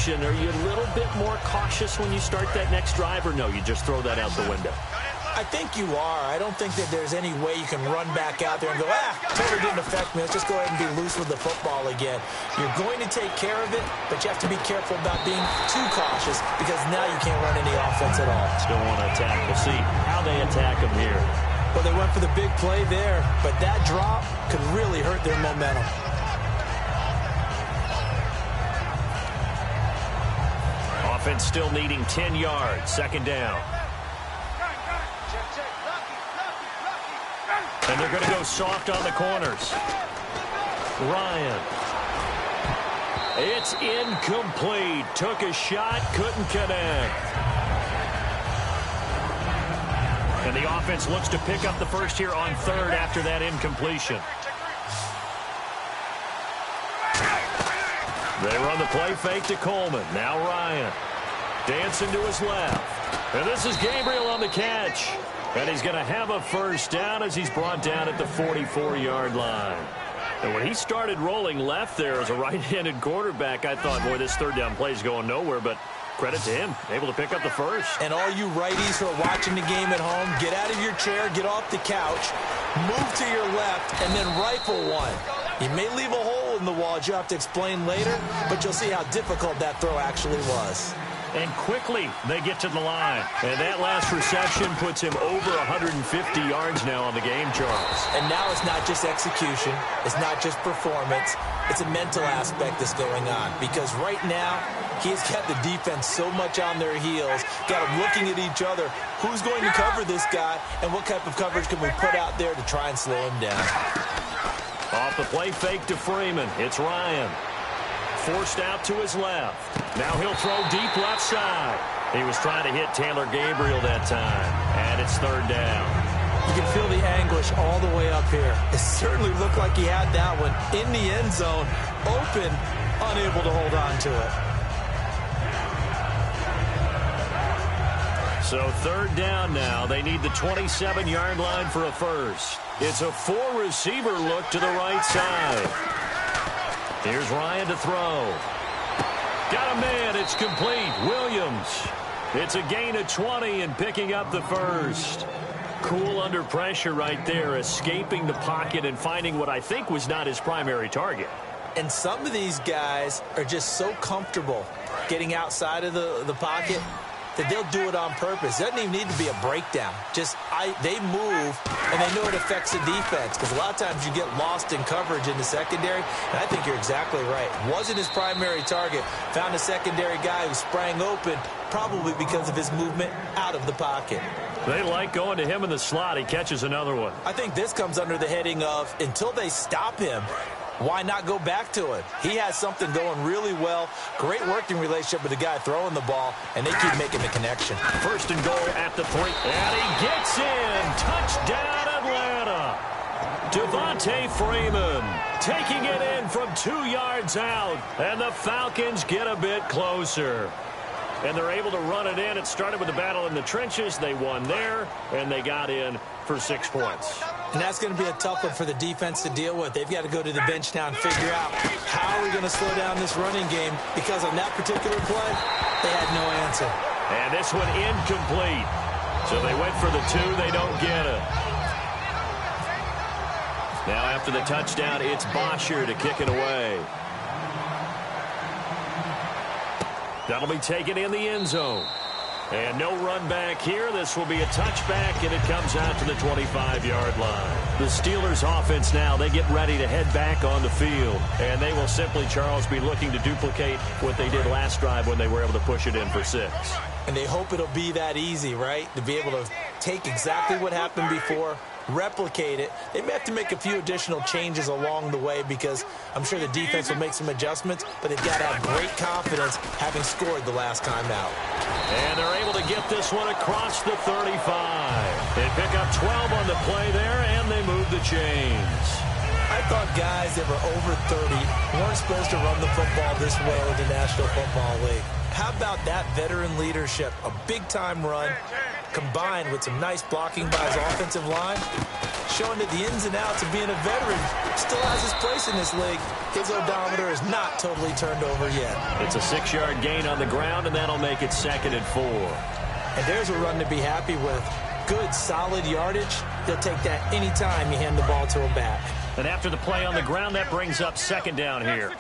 reception, are you a little bit more cautious when you start that next drive, or no, you just throw that out the window? I think you are. I don't think that there's any way you can run back out there and go, totally didn't affect me. Let's just go ahead and be loose with the football again. You're going to take care of it, but you have to be careful about being too cautious because now you can't run any offense at all. Still want to attack. We'll see how they attack them here. Well, they went for the big play there, but that drop could really hurt their momentum. Offense still needing 10 yards. Second down. And they're going to go soft on the corners. Ryan. It's incomplete. Took a shot, couldn't connect. And the offense looks to pick up the first here on third after that incompletion. They run the play fake to Coleman. Now Ryan. Dancing to his left. And this is Gabriel on the catch. And he's going to have a first down as he's brought down at the 44-yard line. And when he started rolling left there as a right-handed quarterback, I thought, boy, this third down play is going nowhere. But credit to him, able to pick up the first. And all you righties who are watching the game at home, get out of your chair, get off the couch, move to your left, and then rifle one. You may leave a hole in the wall, as you have to explain later, but you'll see how difficult that throw actually was. And quickly, they get to the line. And that last reception puts him over 150 yards now on the game, Charles. And now it's not just execution. It's not just performance. It's a mental aspect that's going on. Because right now, he's got the defense so much on their heels, got them looking at each other. Who's going to cover this guy, and what type of coverage can we put out there to try and slow him down? Off the play fake to Freeman. It's Ryan. Forced out to his left. Now he'll throw deep left side. He was trying to hit Taylor Gabriel that time. And it's third down. You can feel the anguish all the way up here. It certainly looked like he had that one in the end zone, open, unable to hold on to it. So third down now. They need the 27-yard line for a first. It's a four-receiver look to the right side. Here's Ryan to throw. Got a man. It's complete. Williams. It's a gain of 20 and picking up the first. Cool under pressure right there, escaping the pocket and finding what I think was not his primary target. And some of these guys are just so comfortable getting outside of the pocket that they'll do it on purpose. It doesn't even need to be a breakdown. They move, and they know it affects the defense, because a lot of times you get lost in coverage in the secondary, and I think you're exactly right. Wasn't his primary target. Found a secondary guy who sprang open, probably because of his movement out of the pocket. They like going to him in the slot. He catches another one. I think this comes under the heading of, until they stop him, why not go back to it? He has something going really well. Great working relationship with the guy throwing the ball, and they keep making the connection. First and goal at the 3. And he gets in. Touchdown, Atlanta. Devontae Freeman taking it in from 2 yards out. And the Falcons get a bit closer. And they're able to run it in. It started with a battle in the trenches. They won there, and they got in for 6 points. And that's going to be a tough one for the defense to deal with. They've got to go to the bench now and figure out how are we going to slow down this running game, because on that particular play, they had no answer. And this one incomplete. So they went for the 2. They don't get it. Now after the touchdown, it's Bosher to kick it away. That'll be taken in the end zone. And no run back here. This will be a touchback, and it comes out to the 25-yard line. The Steelers offense now, they get ready to head back on the field. And they will simply, Charles, be looking to duplicate what they did last drive when they were able to push it in for 6. And they hope it'll be that easy, right? To be able to take exactly what happened before, replicate it. They may have to make a few additional changes along the way, because I'm sure the defense will make some adjustments, but they've got to have great confidence having scored the last time out. And they're able to get this one across the 35. They pick up 12 on the play there, and they move the chains. I thought guys that were over 30 weren't supposed to run the football this way in the National Football League. How about that veteran leadership? A big-time run combined with some nice blocking by his offensive line. showing that the ins and outs of being a veteran still has his place in this league. His odometer is not totally turned over yet. It's a 6-yard gain on the ground, and that'll make it 2nd and 4. And there's a run to be happy with. Good, solid yardage. He'll take that anytime you hand the ball to him back. And after the play on the ground, that brings up 2nd down here.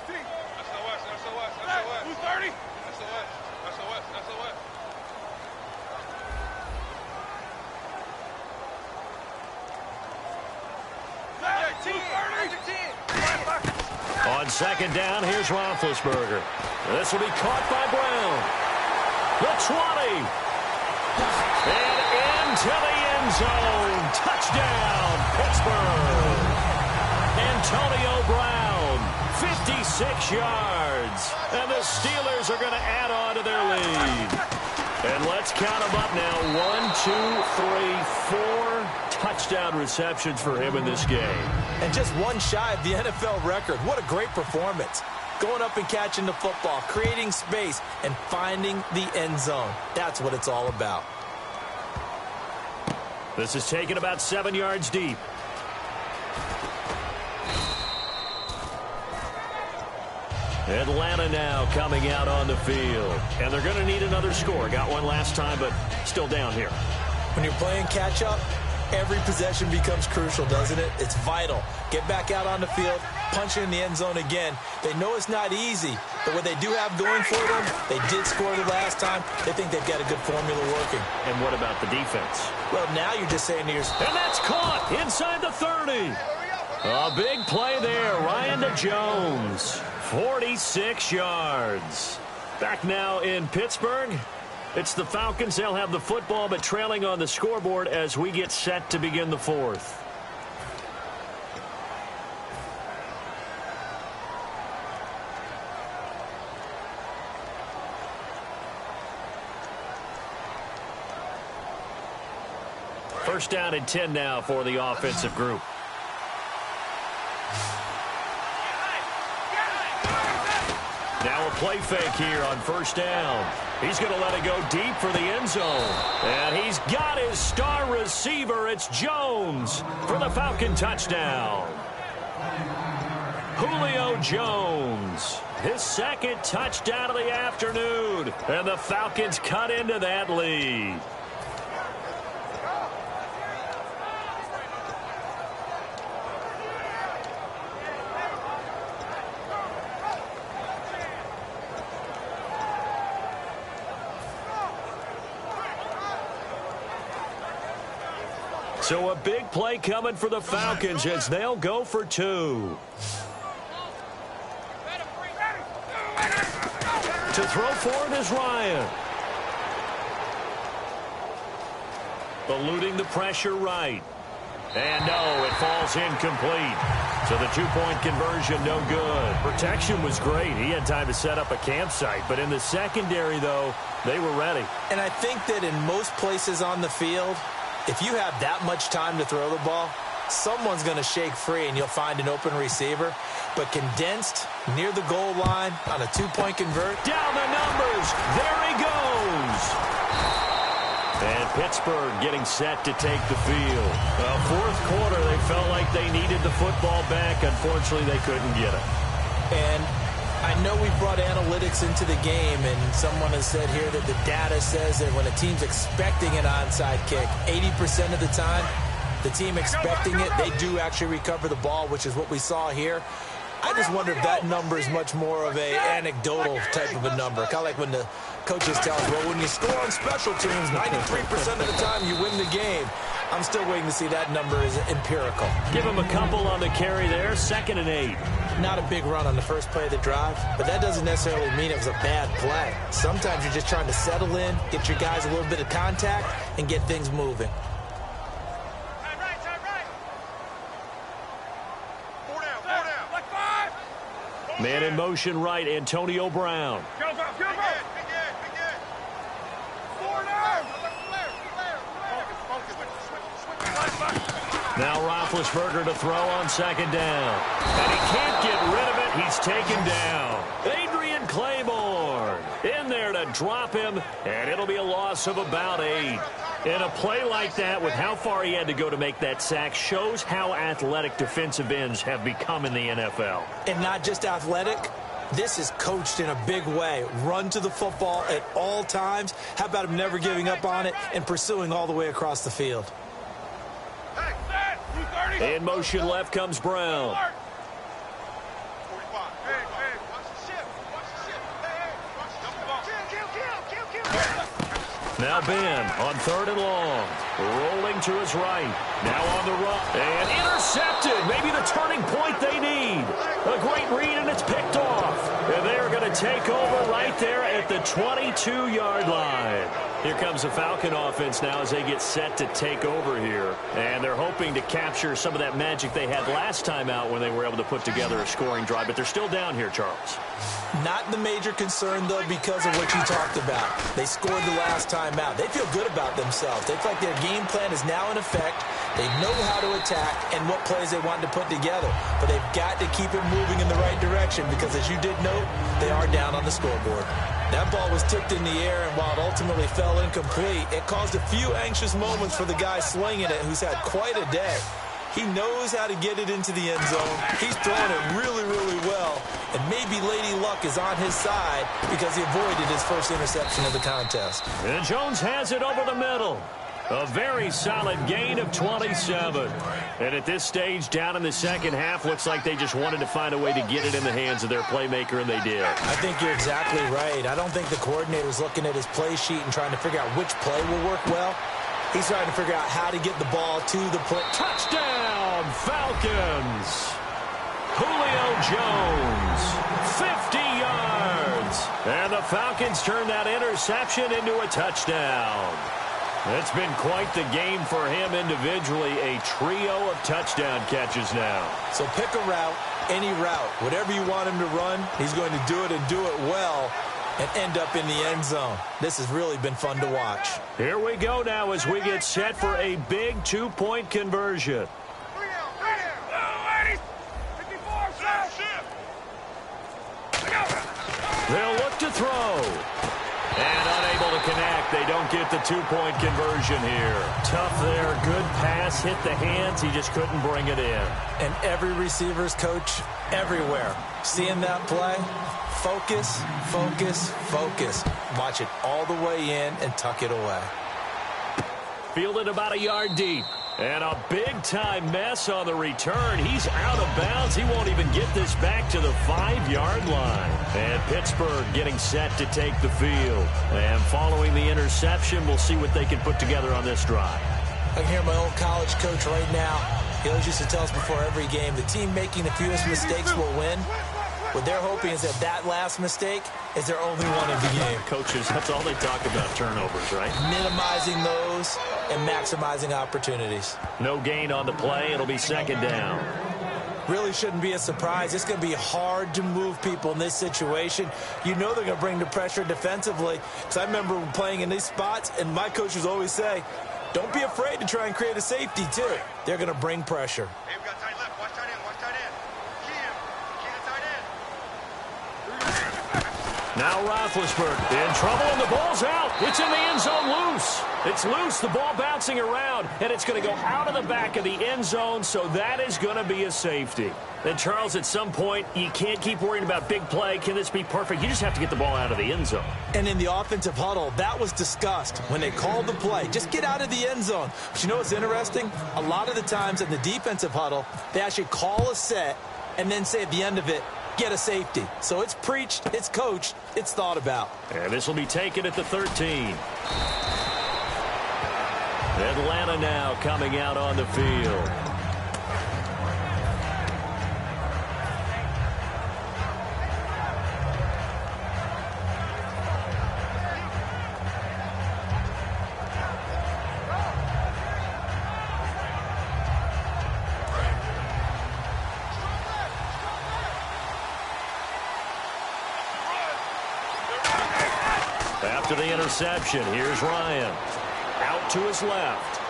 On 2nd down, here's Roethlisberger. This will be caught by Brown. The 20. And into the end zone. Touchdown, Pittsburgh. Antonio Brown, 56 yards. And the Steelers are going to add on to their lead. And let's count them up now. 1, 2, 3, 4 touchdown receptions for him in this game. And just one shy of the NFL record. What a great performance. Going up and catching the football, creating space, and finding the end zone. That's what it's all about. This is taken about 7 yards deep. Atlanta now coming out on the field. And they're going to need another score. Got one last time, but still down here. When you're playing catch-up, every possession becomes crucial, doesn't it? It's vital. Get back out on the field, punch it in the end zone again. They know it's not easy, but what they do have going for them, they did score the last time. They think they've got a good formula working. And what about the defense? Well, now you're just saying to yourself. And that's caught inside the 30. A big play there. Ryan to Jones. 46 yards. Back now in Pittsburgh. It's the Falcons. They'll have the football, but trailing on the scoreboard as we get set to begin the 4th. First down and 10 now for the offensive group. Now a play fake here on 1st down. He's going to let it go deep for the end zone. And he's got his star receiver. It's Jones for the Falcon touchdown. Julio Jones, his 2nd touchdown of the afternoon. And the Falcons cut into that lead. So a big play coming for the Falcons as they'll go for 2. To throw for it is Ryan. Eluding the pressure right. And no, it falls incomplete. So the 2-point conversion, no good. Protection was great. He had time to set up a campsite. But in the secondary, though, they were ready. And I think that in most places on the field, if you have that much time to throw the ball, someone's going to shake free and you'll find an open receiver. But condensed near the goal line on a 2-point convert. Down the numbers. There he goes. And Pittsburgh getting set to take the field. Well, 4th quarter, they felt like they needed the football back. Unfortunately, they couldn't get it. And I know we brought analytics into the game, and someone has said here that the data says that when a team's expecting an onside kick, 80% of the time, the team expecting it, they do actually recover the ball, which is what we saw here. I just wonder if that number is much more of a anecdotal type of a number. Kind of like when the coaches tell us, well, when you score on special teams, 93% of the time you win the game. I'm still waiting to see that number is empirical. Give him a couple on the carry there, 2nd and 8. Not a big run on the first play of the drive, but that doesn't necessarily mean it was a bad play. Sometimes you're just trying to settle in, get your guys a little bit of contact, and get things moving. Man in motion right, Antonio Brown. Go, go, go, go. Now Roethlisberger to throw on 2nd down. And he can't get rid of it. He's taken down. Adrian Claiborne in there to drop him, and it'll be a loss of about 8. And a play like that, with how far he had to go to make that sack, shows how athletic defensive ends have become in the NFL. And not just athletic. This is coached in a big way. Run to the football at all times. How about him never giving up on it and pursuing all the way across the field? In motion left comes Brown. Now Ben on 3rd and long. Rolling to his right. Now on the run. And intercepted. Maybe the turning point they need. A great read, and it's picked off. And they're going to take over right there at the 22-yard line. Here comes the Falcon offense now as they get set to take over here. And they're hoping to capture some of that magic they had last time out when they were able to put together a scoring drive. But they're still down here, Charles. Not the major concern, though, because of what you talked about. They scored the last time out. They feel good about themselves. They feel like their game plan is now in effect. They know how to attack and what plays they want to put together. But they've got to keep it moving in the right direction because, as you did note, they are down on the scoreboard. That ball was tipped in the air, and while it ultimately fell incomplete, it caused a few anxious moments for the guy slinging it, who's had quite a day. He knows how to get it into the end zone. He's throwing it really, really well. And maybe Lady Luck is on his side because he avoided his first interception of the contest. And Jones has it over the middle. A very solid gain of 27. And at this stage, down in the second half, looks like they just wanted to find a way to get it in the hands of their playmaker, and they did. I think you're exactly right. I don't think the coordinator's looking at his play sheet and trying to figure out which play will work well. He's trying to figure out how to get the ball to the play. Touchdown, Falcons! Julio Jones, 50 yards. And the Falcons turn that interception into a touchdown. It's been quite the game for him individually. A trio of touchdown catches now. So pick a route, any route. Whatever you want him to run, he's going to do it and do it well and end up in the end zone. This has really been fun to watch. Here we go now as we get set for a big 2-point conversion. They'll look to throw. And unable to connect. They don't get the 2-point conversion here. Tough there. Good pass. Hit the hands. He just couldn't bring it in. And every receiver's coach everywhere. Seeing that play, focus, focus, focus. Watch it all the way in and tuck it away. Fielded about a yard deep. And a big-time mess on the return. He's out of bounds. He won't even get this back to the 5-yard line. And Pittsburgh getting set to take the field. And following the interception, we'll see what they can put together on this drive. I can hear my old college coach right now. He always used to tell us before every game, the team making the fewest mistakes will win. What they're hoping is that last mistake is their only one of the game. Coaches, that's all they talk about, turnovers, right? Minimizing those and maximizing opportunities. No gain on the play. It'll be second down. Really shouldn't be a surprise. It's going to be hard to move people in this situation. You know they're going to bring the pressure defensively. Because I remember playing in these spots, and my coaches always say, don't be afraid to try and create a safety, too. They're going to bring pressure. Hey, we got tight left. Watch tight end. Watch tight end. Key to tight end. Now Roethlisberger in trouble, and the ball's out. It's in the end zone loose. It's loose, the ball bouncing around, and it's going to go out of the back of the end zone, so that is going to be a safety. And, Charles, at some point, you can't keep worrying about big play. Can this be perfect? You just have to get the ball out of the end zone. And in the offensive huddle, that was discussed when they called the play. Just get out of the end zone. But you know what's interesting? A lot of the times in the defensive huddle, they actually call a set and then say at the end of it, get a safety. So it's preached, it's coached, it's thought about. And this will be taken at the 13. Atlanta now coming out on the field. After the interception, here's Ryan. Out to his left.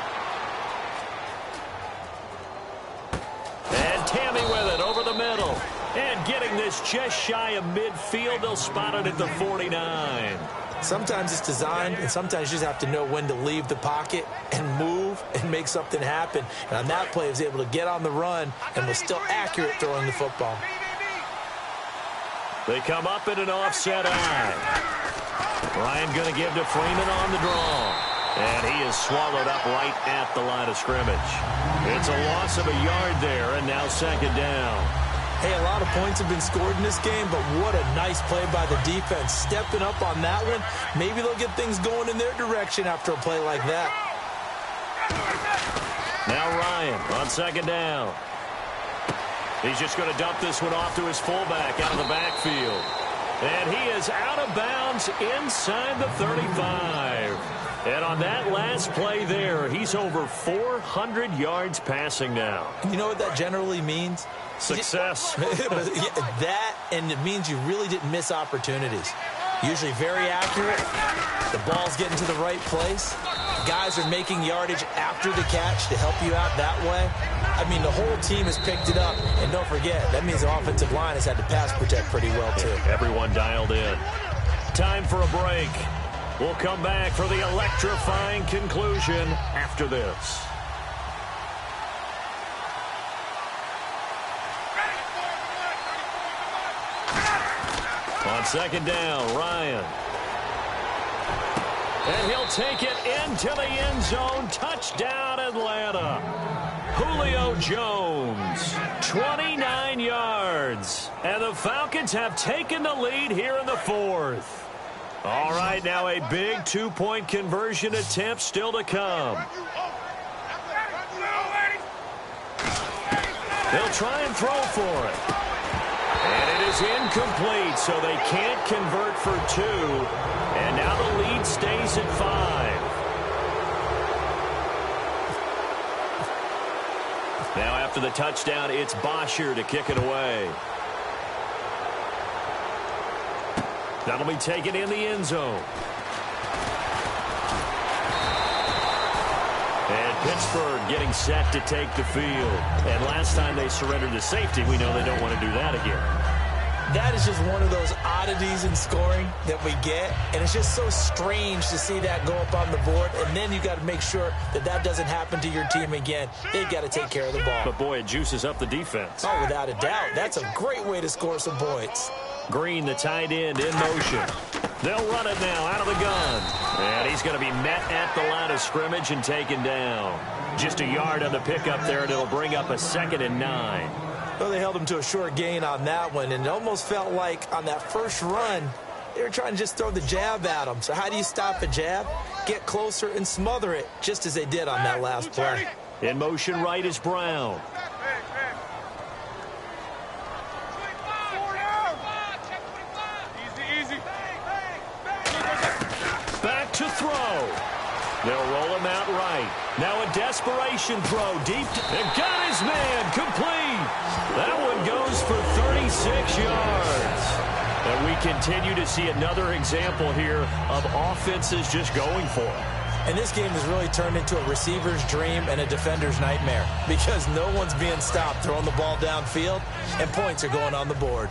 And Tammy with it over the middle. And getting this just shy of midfield. They'll spot it at the 49. Sometimes it's designed, and sometimes you just have to know when to leave the pocket and move and make something happen. And on that play, he was able to get on the run and was still accurate throwing the football. They come up in an offset eye. Ryan going to give to Freeman on the draw. And he is swallowed up right at the line of scrimmage. It's a loss of a yard there, and now second down. Hey, a lot of points have been scored in this game, but what a nice play by the defense. Stepping up on that one, maybe they'll get things going in their direction after a play like that. Now Ryan on second down. He's just going to dump this one off to his fullback out of the backfield. And he is out of bounds inside the 35. And on that last play there, he's over 400 yards passing now. You know what that generally means? Success. That, and it means you really didn't miss opportunities. Usually very accurate. The ball's getting to the right place. Guys are making yardage after the catch to help you out that way. I mean, the whole team has picked it up. And don't forget, that means the offensive line has had to pass protect pretty well, too. Everyone dialed in. Time for a break. We'll come back for the electrifying conclusion after this. On second down, Ryan. And he'll take it into the end zone. Touchdown, Atlanta. Julio Jones, 29 yards. And the Falcons have taken the lead here in the fourth. All right, now a big two-point conversion attempt still to come. They'll try and throw for it. And it is incomplete, so they can't convert for two. And now the lead stays at 5. Now after the touchdown, it's Bosher to kick it away. That'll be taken in the end zone. And Pittsburgh getting set to take the field. And last time they surrendered to safety, we know they don't want to do that again. That is just one of those oddities in scoring that we get. And it's just so strange to see that go up on the board. And then you got to make sure that that doesn't happen to your team again. They've got to take care of the ball. But, boy, it juices up the defense. Oh, without a doubt. That's a great way to score some points. Green, the tight end, in motion. They'll run it now out of the gun. And he's going to be met at the line of scrimmage and taken down. Just a yard on the pickup there, and it'll bring up a 2nd and 9. Well, they held him to a short gain on that one, and it almost felt like on that first run, they were trying to just throw the jab at him. So how do you stop a jab? Get closer and smother it, just as they did on that last play. In motion right is Brown. Back to throw. They'll roll him out right. Now a desperation throw deep. And got his man complete. That one goes for 36 yards. And we continue to see another example here of offenses just going for it. And this game has really turned into a receiver's dream and a defender's nightmare because no one's being stopped throwing the ball downfield, and points are going on the board.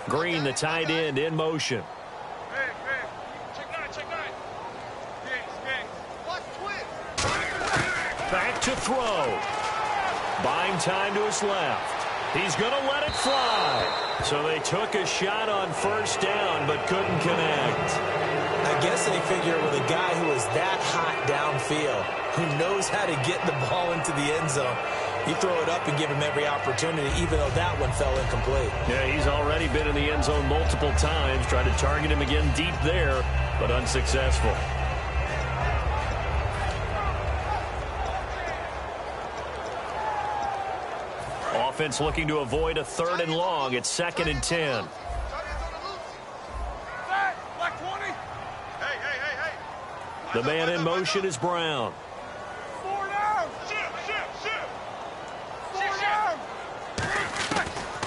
Green, the tight end, in motion. Back to throw. Buying time to his left. He's going to let it fly. So they took a shot on first down but couldn't connect. I guess they figure with a guy who is that hot downfield, who knows how to get the ball into the end zone, you throw it up and give him every opportunity, even though that one fell incomplete. Yeah, he's already been in the end zone multiple times, tried to target him again deep there, but unsuccessful. Offense looking to avoid a 3rd and long. It's 2nd and 10. The man in motion is Brown.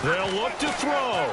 They'll look to throw.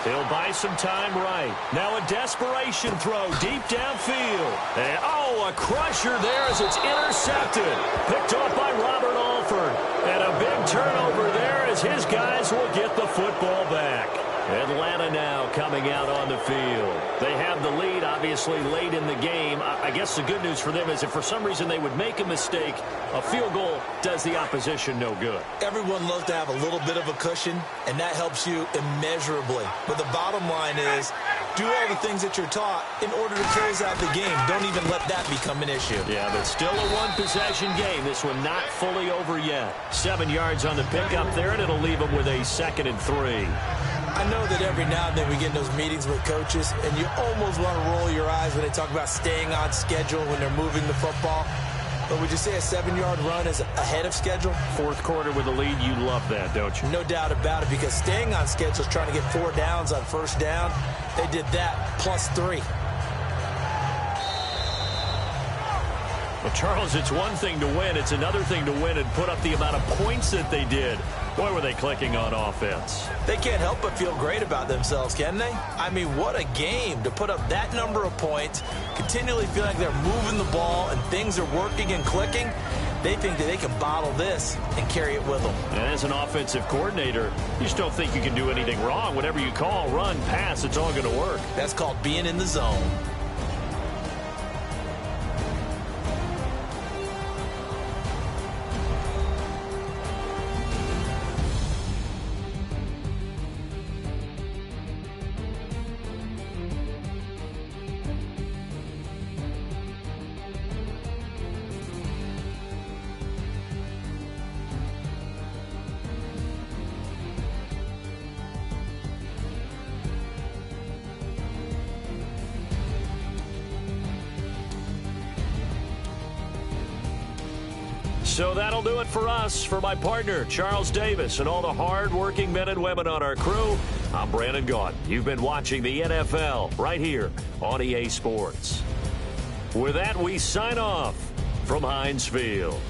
He'll buy some time right. Now a desperation throw deep downfield. And, oh, a crusher there as it's intercepted. Picked off by Robert Alford. And a big turnover there as his guys will get the football back. Atlanta now coming out on the field. They have the lead, obviously, late in the game. I guess the good news for them is if for some reason they would make a mistake, a field goal does the opposition no good. Everyone loves to have a little bit of a cushion, and that helps you immeasurably. But the bottom line is, do all the things that you're taught in order to close out the game. Don't even let that become an issue. Yeah, but still a one-possession game. This one not fully over yet. 7 yards on the pickup there, and it'll leave them with a 2nd and 3. I know that every now and then we get in those meetings with coaches, and you almost want to roll your eyes when they talk about staying on schedule when they're moving the football. But would you say a 7-yard run is ahead of schedule? Fourth quarter with a lead, you love that, don't you? No doubt about it, because staying on schedule is trying to get 4 downs on first down. They did that plus 3. Well, Charles, it's one thing to win. It's another thing to win and put up the amount of points that they did. Boy, were they clicking on offense. They can't help but feel great about themselves, can they? I mean, what a game to put up that number of points, continually feel like they're moving the ball and things are working and clicking. They think that they can bottle this and carry it with them. And as an offensive coordinator, you just don't think you can do anything wrong. Whatever you call, run, pass, it's all going to work. That's called being in the zone. So that'll do it for us. For my partner, Charles Davis, and all the hard-working men and women on our crew, I'm Brandon Gaudin. You've been watching the NFL right here on EA Sports. With that, we sign off from Heinz Field.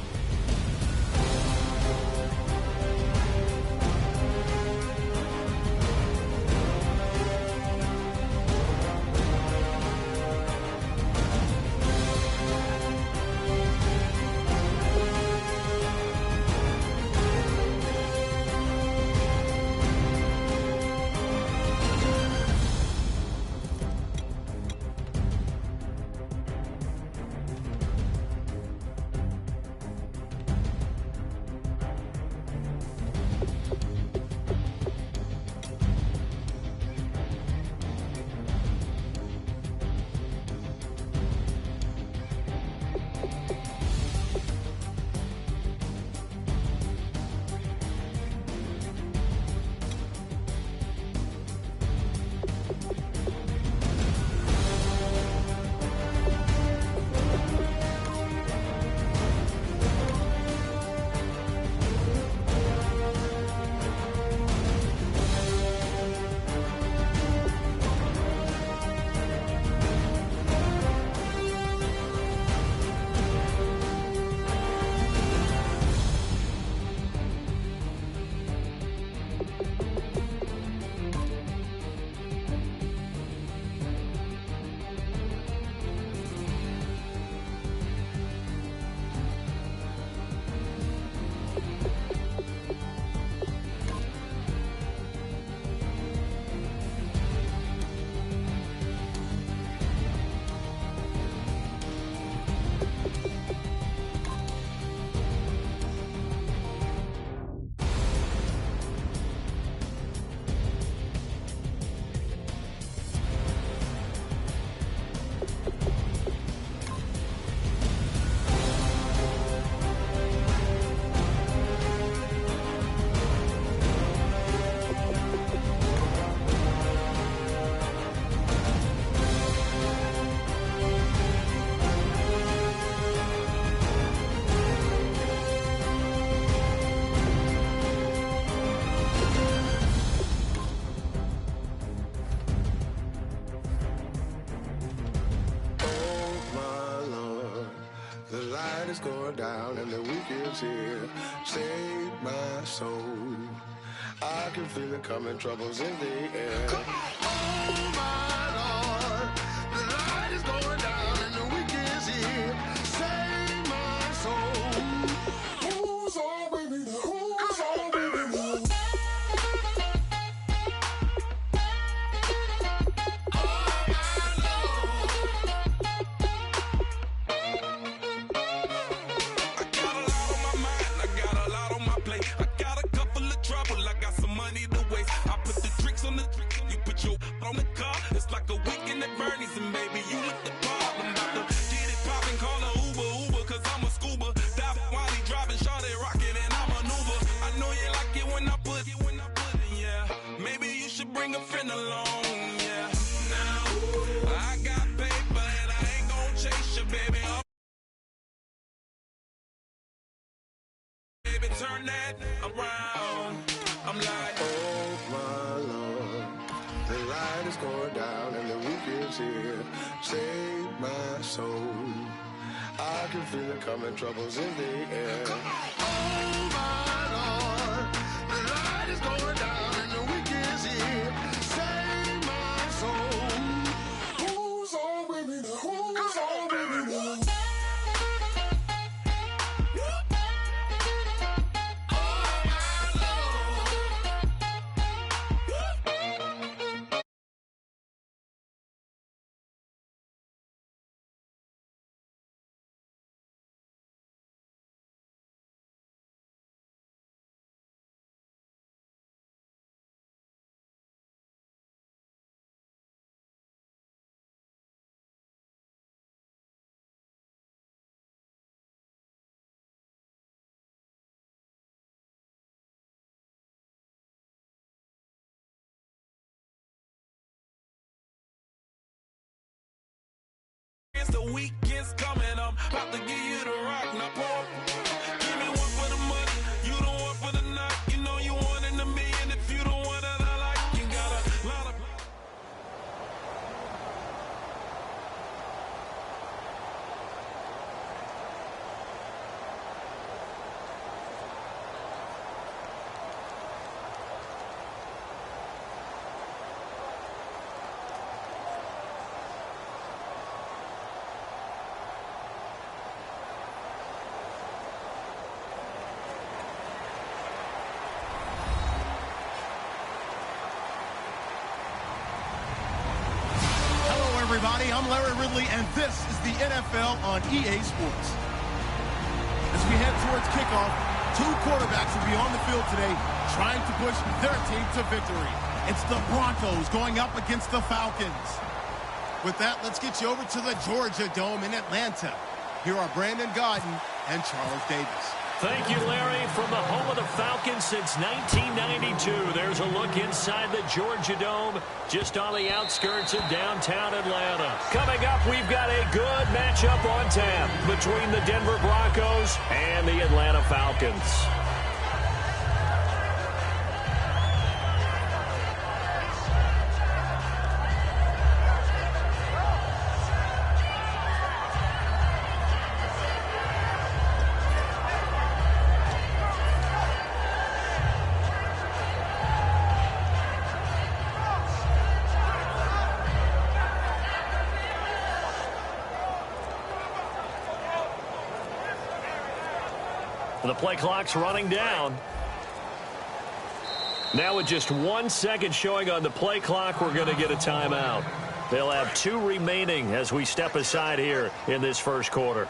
Going down and the weekend's here. Save my soul. I can feel it coming, troubles in the air. Oh my Lord, the light is going down and the weekend's here. Save my soul. Who's all with me? Who's all with me? you on the car. It's like a weekend at Bernie's, and baby, you look the part. I'm about to get it poppin', call her Uber, cause I'm a scuba. Dive while he driving, shawty rocket, and I maneuver. I know you like it when I put it, yeah. Maybe you should bring a friend along, yeah. Now, I got paper, and I ain't gon' chase you, baby. Baby, turn that around. I'm like, Oh my Lord, the light is going down and the week is here. Save my soul. I can feel it coming, troubles in the air. Oh my Lord, the light is going down and the week is here. Save my soul. Who's on with me now? Who's on with me now? the weekend's coming. I'm about to give you the rock. Now pour. Give me one for the money. You don't want for the night. You know you want in a million. If you don't want that I like, you got a lot of. Everybody, I'm Larry Ridley, and this is the NFL on EA Sports. As we head towards kickoff, two quarterbacks will be on the field today trying to push their team to victory. It's the Broncos going up against the Falcons. With that, let's get you over to the Georgia Dome in Atlanta. Here are Brandon Godden and Charles Davis. Thank you, Larry. From the home of the Falcons since 1992, there's a look inside the Georgia Dome, just on the outskirts of downtown Atlanta. Coming up, we've got a good matchup on tap between the Denver Broncos and the Atlanta Falcons. The play clock's running down. Now with just 1 second showing on the play clock, we're going to get a timeout. They'll have 2 remaining as we step aside here in this first quarter.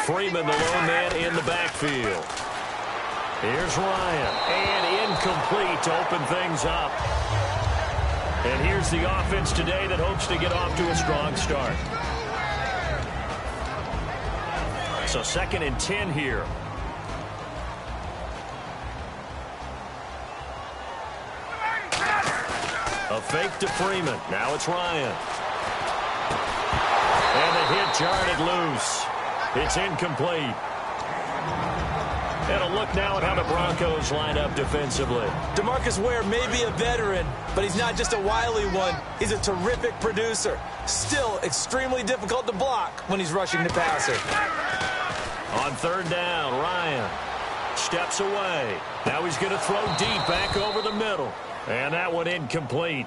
Freeman, the lone man in the backfield. Here's Ryan, and incomplete to open things up. And here's the offense today that hopes to get off to a strong start. So 2nd and 10 here. A fake to Freeman. Now it's Ryan. And the hit jarred it loose. It's incomplete. And a look now at how the Broncos line up defensively. DeMarcus Ware may be a veteran, but he's not just a wily one. He's a terrific producer. Still extremely difficult to block when he's rushing the passer. On 3rd down, Ryan steps away. Now he's going to throw deep back over the middle. And that one incomplete.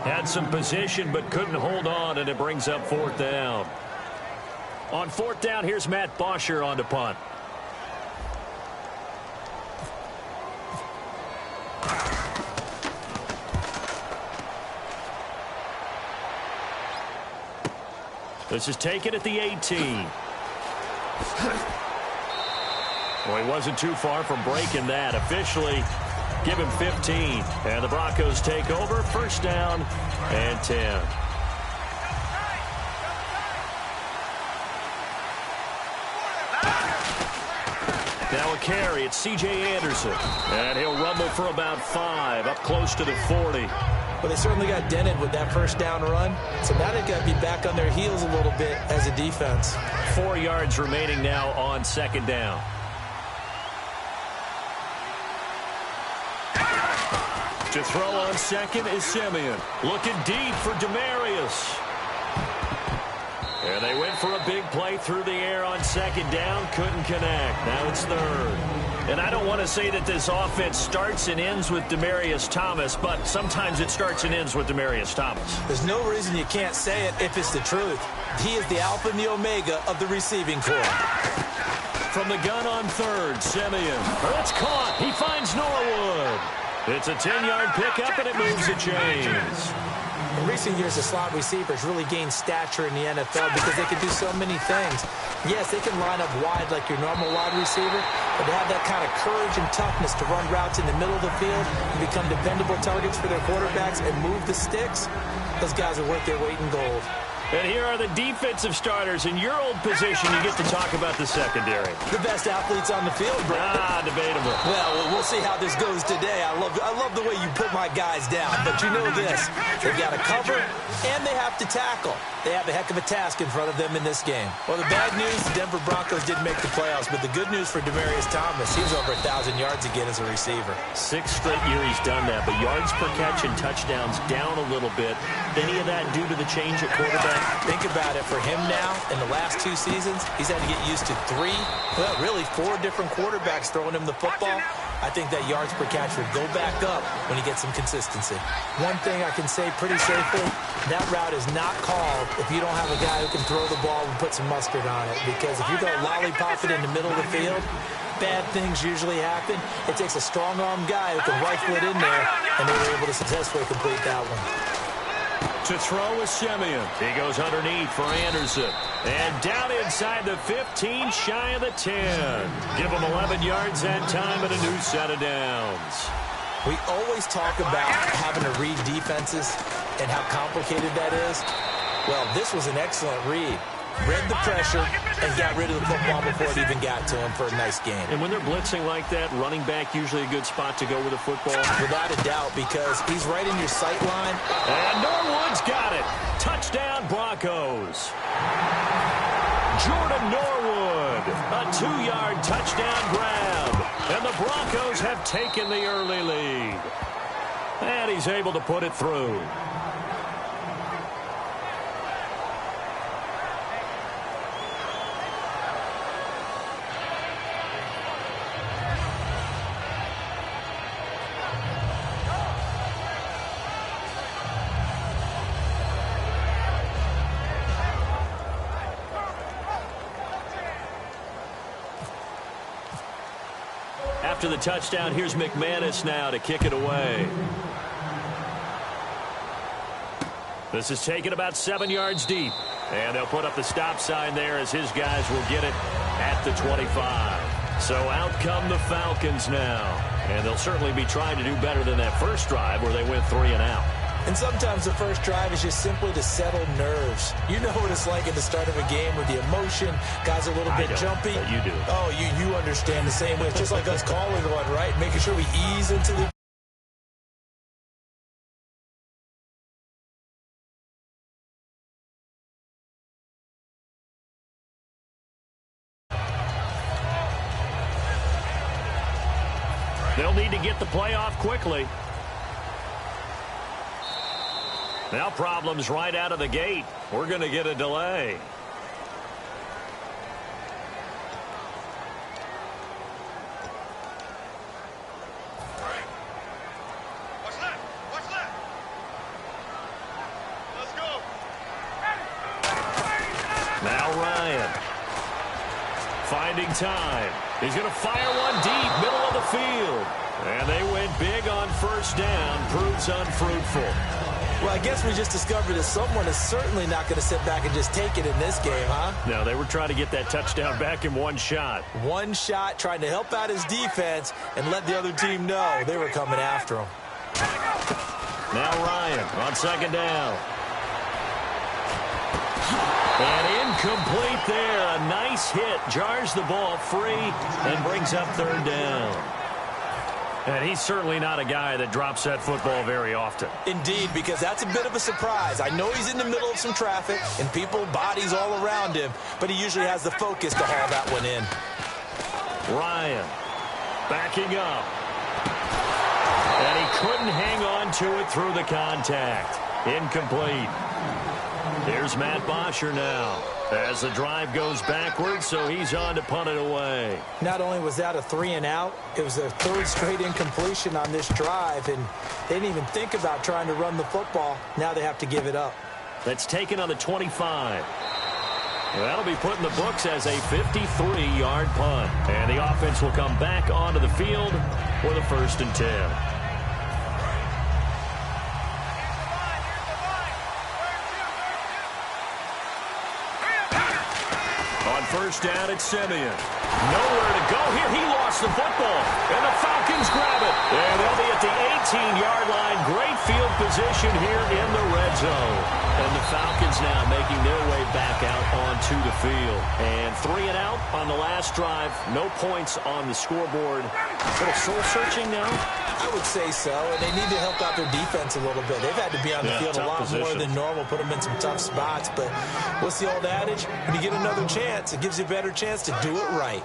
Had some position but couldn't hold on, and it brings up 4th down. On 4th down, here's Matt Bosher on the punt. This is taken at the 18. Well, he wasn't too far from breaking that. Officially, Give him 15. And the Broncos take over. First down and 10. Now a carry. It's C.J. Anderson. And he'll rumble for about 5, up close to the 40. Well, they certainly got dented with that first down run. So now they've got to be back on their heels a little bit as a defense. 4 yards remaining now on second down. To throw on second is Simeon. Looking deep for Demarius. And they went for a big play through the air on second down. Couldn't connect. Now it's third. And I don't want to say that this offense starts and ends with Demaryius Thomas, but sometimes it starts and ends with Demaryius Thomas. There's no reason you can't say it if it's the truth. He is the alpha and the omega of the receiving corps. From the gun on third, Simeon. It's caught. He finds Norwood. It's a 10-yard pickup, and it moves the chains. In recent years, the slot receivers really gained stature in the NFL because they can do so many things. Yes, they can line up wide like your normal wide receiver, but to have that kind of courage and toughness to run routes in the middle of the field and become dependable targets for their quarterbacks and move the sticks, those guys are worth their weight in gold. And here are the defensive starters. In your old position, you get to talk about the secondary. The best athletes on the field, bro. Debatable. Well, we'll see how this goes today. I love the way you put my guys down. But you know this. They've got to cover, and they have to tackle. They have a heck of a task in front of them in this game. Well, the bad news, the Denver Broncos didn't make the playoffs. But the good news for Demaryius Thomas, he was over 1,000 yards again as a receiver. 6 straight year he's done that. But yards per catch and touchdowns down a little bit. Any of that due to the change at quarterback? Think about it. For him now, in the last 2 seasons, he's had to get used to 4 different quarterbacks throwing him the football. I think that yards per catch would go back up when he gets some consistency. One thing I can say pretty safely, that route is not called if you don't have a guy who can throw the ball and put some mustard on it. Because if you go lollipop it in the middle of the field, bad things usually happen. It takes a strong-arm guy who can rifle it in there, and they were able to successfully complete that one. To throw is Simeon. He goes underneath for Anderson. And down inside the 15, shy of the 10. Give him 11 yards that time and a new set of downs. We always talk about having to read defenses and how complicated that is. Well, this was an excellent read. Read the pressure and got rid of the football before it even got to him for a nice game. And when they're blitzing like that, running back usually a good spot to go with the football? Without a doubt, because he's right in your sight line. And Norwood's got it. Touchdown, Broncos. Jordan Norwood, a 2-yard touchdown grab. And the Broncos have taken the early lead. And he's able to put it through. After the touchdown, here's McManus now to kick it away. This is taken about 7 yards deep. And they'll put up the stop sign there as his guys will get it at the 25. So out come the Falcons now. And they'll certainly be trying to do better than that first drive where they went 3 and out. And sometimes the first drive is just simply to settle nerves. You know what it's like at the start of a game with the emotion. Guys are a little bit jumpy. But you do. Oh, you understand the same way. It's just like us calling one, right? Making sure we ease into the... They'll need to get the play off quickly. Now problems right out of the gate. We're going to get a delay. What's that? What's that? Let's go. Now Ryan. Finding time. He's going to fire one deep, middle of the field. And they went big on first down. Proves unfruitful. Well, I guess we just discovered that someone is certainly not going to sit back and just take it in this game, huh? No, they were trying to get that touchdown back in one shot. One shot, trying to help out his defense and let the other team know they were coming after him. Now Ryan on second down. And incomplete there. A nice hit. Jars the ball free and brings up third down. And he's certainly not a guy that drops that football very often. Indeed, because that's a bit of a surprise. I know he's in the middle of some traffic and people, bodies all around him, but he usually has the focus to haul that one in. Ryan backing up. And he couldn't hang on to it through the contact. Incomplete. Here's Matt Bosher now as the drive goes backwards, so he's on to punt it away. Not only was that a 3-and-out, it was their third straight incompletion on this drive, and they didn't even think about trying to run the football. Now they have to give it up. That's taken on the 25. That'll be put in the books as a 53-yard punt. And the offense will come back onto the field with a 1st and 10. First down at Simeon. Nowhere to go here. He lost the football. And the Falcons grab it. And they'll be at the 18-yard line. Great field position here in the red zone. And the Falcons now making their way back out onto the field. And 3-and-out on the last drive. No points on the scoreboard. A little soul-searching now? I would say so, and they need to help out their defense a little bit. They've had to be on the field a lot more than normal, put them in some tough spots. But what's the old adage? When you get another chance, it gives you a better chance to do it right.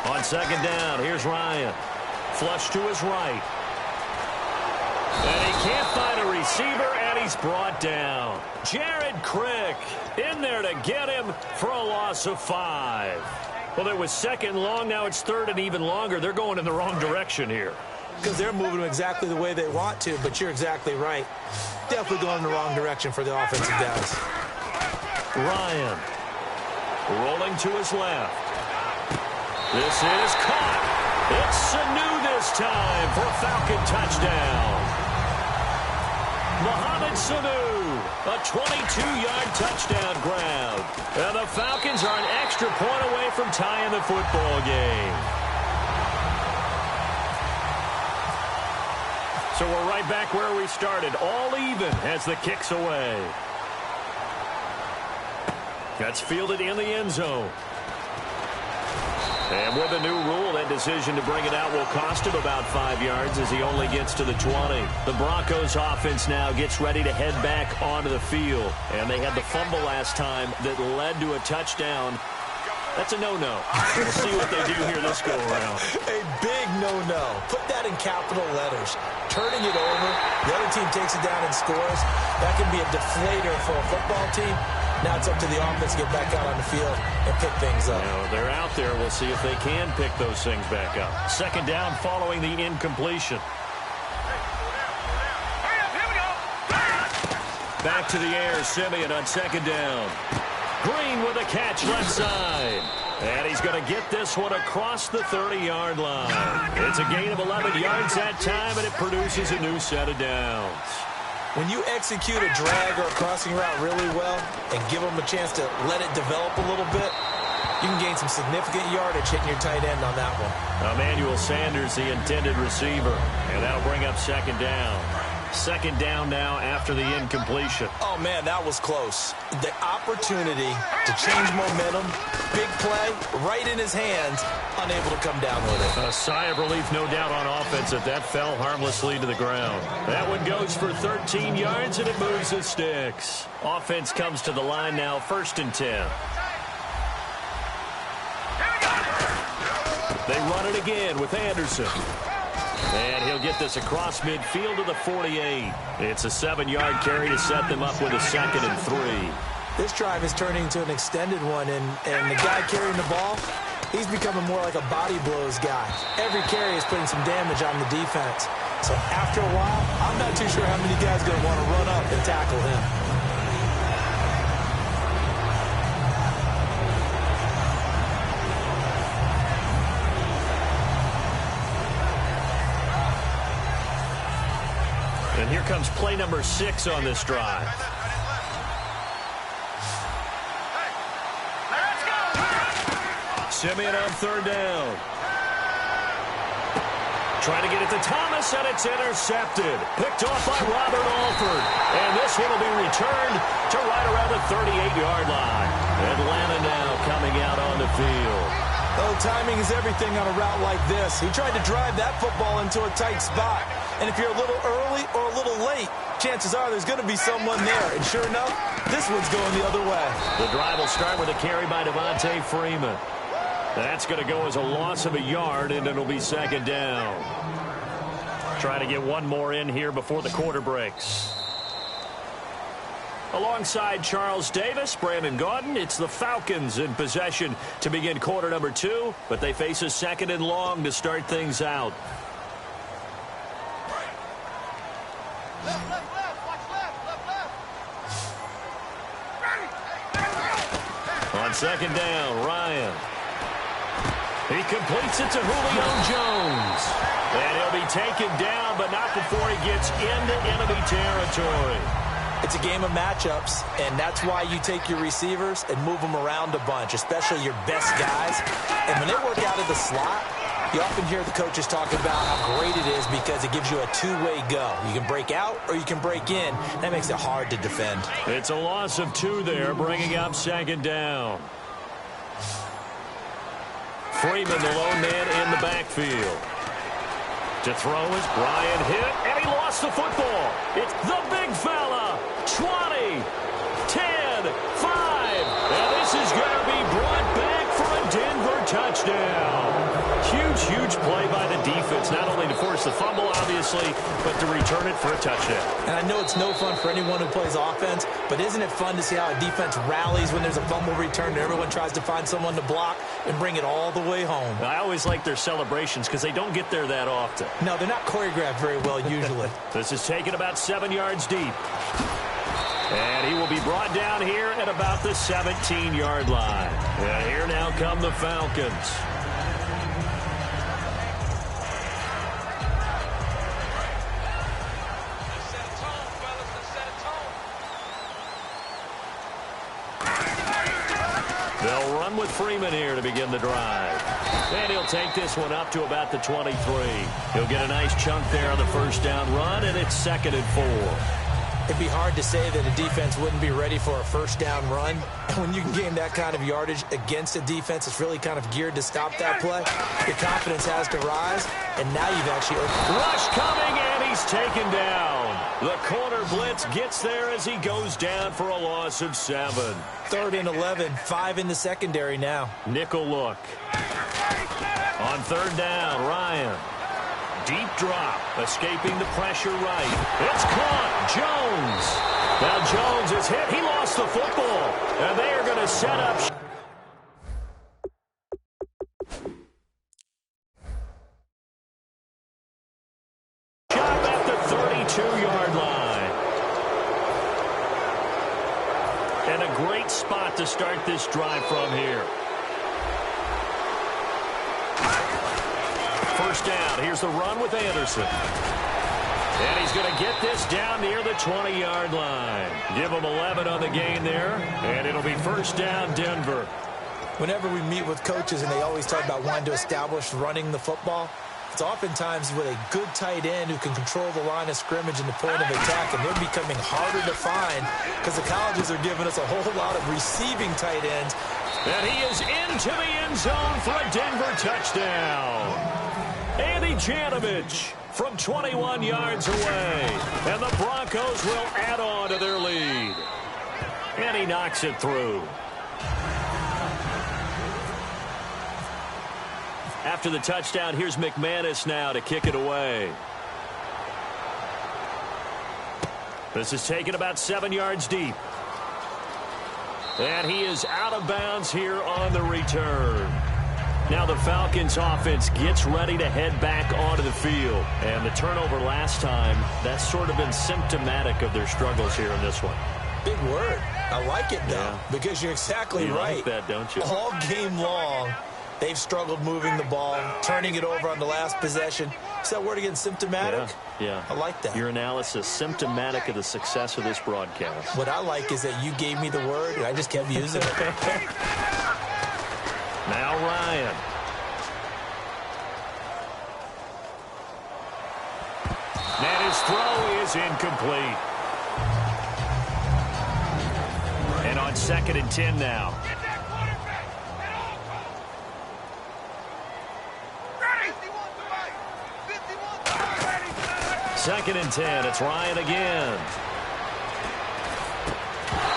On second down, here's Ryan. Flush to his right. And he can't find a receiver, and he's brought down. Jared Crick in there to get him for a loss of 5. Well, it was second long. Now it's third and even longer. They're going in the wrong direction here. Because they're moving exactly the way they want to, but you're exactly right. Definitely going in the wrong direction for the offensive guys. Ryan rolling to his left. This is caught. It's Sanu this time for a Falcon touchdown. Mohamed Sanu, a 22-yard touchdown grab. And the Falcons are an extra point away from tying the football game. So we're right back where we started, all even as the kick's away. That's fielded in the end zone. And with a new rule, that decision to bring it out will cost him about 5 yards as he only gets to the 20. The Broncos offense now gets ready to head back onto the field. And they had the fumble last time that led to a touchdown. That's a no-no. We'll see what they do here this go-around. A big no-no. Put that in capital letters. Turning it over, the other team takes it down and scores. That can be a deflator for a football team. Now it's up to the offense to get back out on the field and pick things up. Now, they're out there. We'll see if they can pick those things back up. Second down following the incompletion. Back to the air, Simeon on second down. Green with a catch left side. And he's going to get this one across the 30-yard line. It's a gain of 11 yards that time, and it produces a new set of downs. When you execute a drag or a crossing route really well and give them a chance to let it develop a little bit, you can gain some significant yardage hitting your tight end on that one. Emmanuel Sanders, the intended receiver, and that'll bring up second down. Second down now after the incompletion. Oh, man, that was close. The opportunity to change momentum, big play, right in his hands, unable to come down with it. A sigh of relief, no doubt, on offense if that fell harmlessly to the ground. That one goes for 13 yards, and it moves the sticks. Offense comes to the line now, 1st and 10. They run it again with Anderson. And he'll get this across midfield to the 48. It's a 7-yard carry to set them up with a 2nd and 3. This drive is turning into an extended one, and the guy carrying the ball, he's becoming more like a body blows guy. Every carry is putting some damage on the defense. So after a while, I'm not too sure how many guys are going to want to run up and tackle him. comes play number 6 on this drive. Simeon on third down. Trying to get it to Thomas, and it's intercepted. Picked off by Robert Alford. And this one will be returned to right around the 38-yard line. Atlanta now coming out on the field. Oh, timing is everything on a route like this. He tried to drive that football into a tight spot. And if you're a little early or a little late, chances are there's going to be someone there. And sure enough, this one's going the other way. The drive will start with a carry by Devontae Freeman. That's going to go as a loss of a yard, and it'll be second down. Trying to get one more in here before the quarter breaks. Alongside Charles Davis, Brandon Gaudin, it's the Falcons in possession to begin quarter number 2, but they face a second and long to start things out. On second down, Ryan. He completes it to Julio Jones. And he'll be taken down, but not before he gets into enemy territory. It's a game of matchups, and that's why you take your receivers and move them around a bunch, especially your best guys. And when they work out of the slot, you often hear the coaches talk about how great it is because it gives you a two-way go. You can break out or you can break in. That makes it hard to defend. It's a loss of 2 there, bringing up second down. Freeman, the lone man in the backfield. To throw is Brian hit, and he lost the football. It's the big fella. 20, 10, 5. And this is going to be brought back for a Denver touchdown. Huge play by the defense, not only to force the fumble, obviously, but to return it for a touchdown. And I know it's no fun for anyone who plays offense, but isn't it fun to see how a defense rallies when there's a fumble return and everyone tries to find someone to block and bring it all the way home? I always like their celebrations because they don't get there that often. No, they're not choreographed very well usually. This is taken about 7 yards deep. And he will be brought down here at about the 17-yard line. And here now come the Falcons. They'll run with Freeman here to begin the drive. And he'll take this one up to about the 23. He'll get a nice chunk there on the first down run, and it's 2nd and 4. It'd be hard to say that a defense wouldn't be ready for a first down run. When you can gain that kind of yardage against a defense, it's really kind of geared to stop that play. Your confidence has to rise, and now you've actually opened. Rush coming, and he's taken down. The corner blitz gets there as he goes down for a loss of 7. 3rd and 11, 5 in the secondary now. Nickel look. On 3rd down, Ryan. Deep drop, escaping the pressure right. It's caught. Jones. Now Jones is hit. He lost the football. And they are going to set up. Shot at the 32-yard line. And a great spot to start this drive from here. First down. Here's the run with Anderson. And he's going to get this down near the 20-yard line. Give him 11 on the gain there. And it'll be first down, Denver. Whenever we meet with coaches and they always talk about wanting to establish running the football, it's oftentimes with a good tight end who can control the line of scrimmage and the point of attack, and they're becoming harder to find because the colleges are giving us a whole lot of receiving tight ends. And he is into the end zone for a Denver touchdown. Andy Janovich from 21 yards away. And the Broncos will add on to their lead. And he knocks it through. After the touchdown, here's McManus now to kick it away. This is taken about 7 yards deep. And he is out of bounds here on the return. Now the Falcons offense gets ready to head back onto the field. And the turnover last time, that's sort of been symptomatic of their struggles here in this one. Big word. I like it, though, because you're exactly right. You like that, don't you? All game long, They've struggled moving the ball, turning it over on the last possession. Is that word again, symptomatic? Yeah. I like that. Your analysis, symptomatic of the success of this broadcast. What I like is that you gave me the word, and I just kept using it. Now Ryan. And his throw is incomplete. And on 2nd and 10 now. Second and 10. It's Ryan again.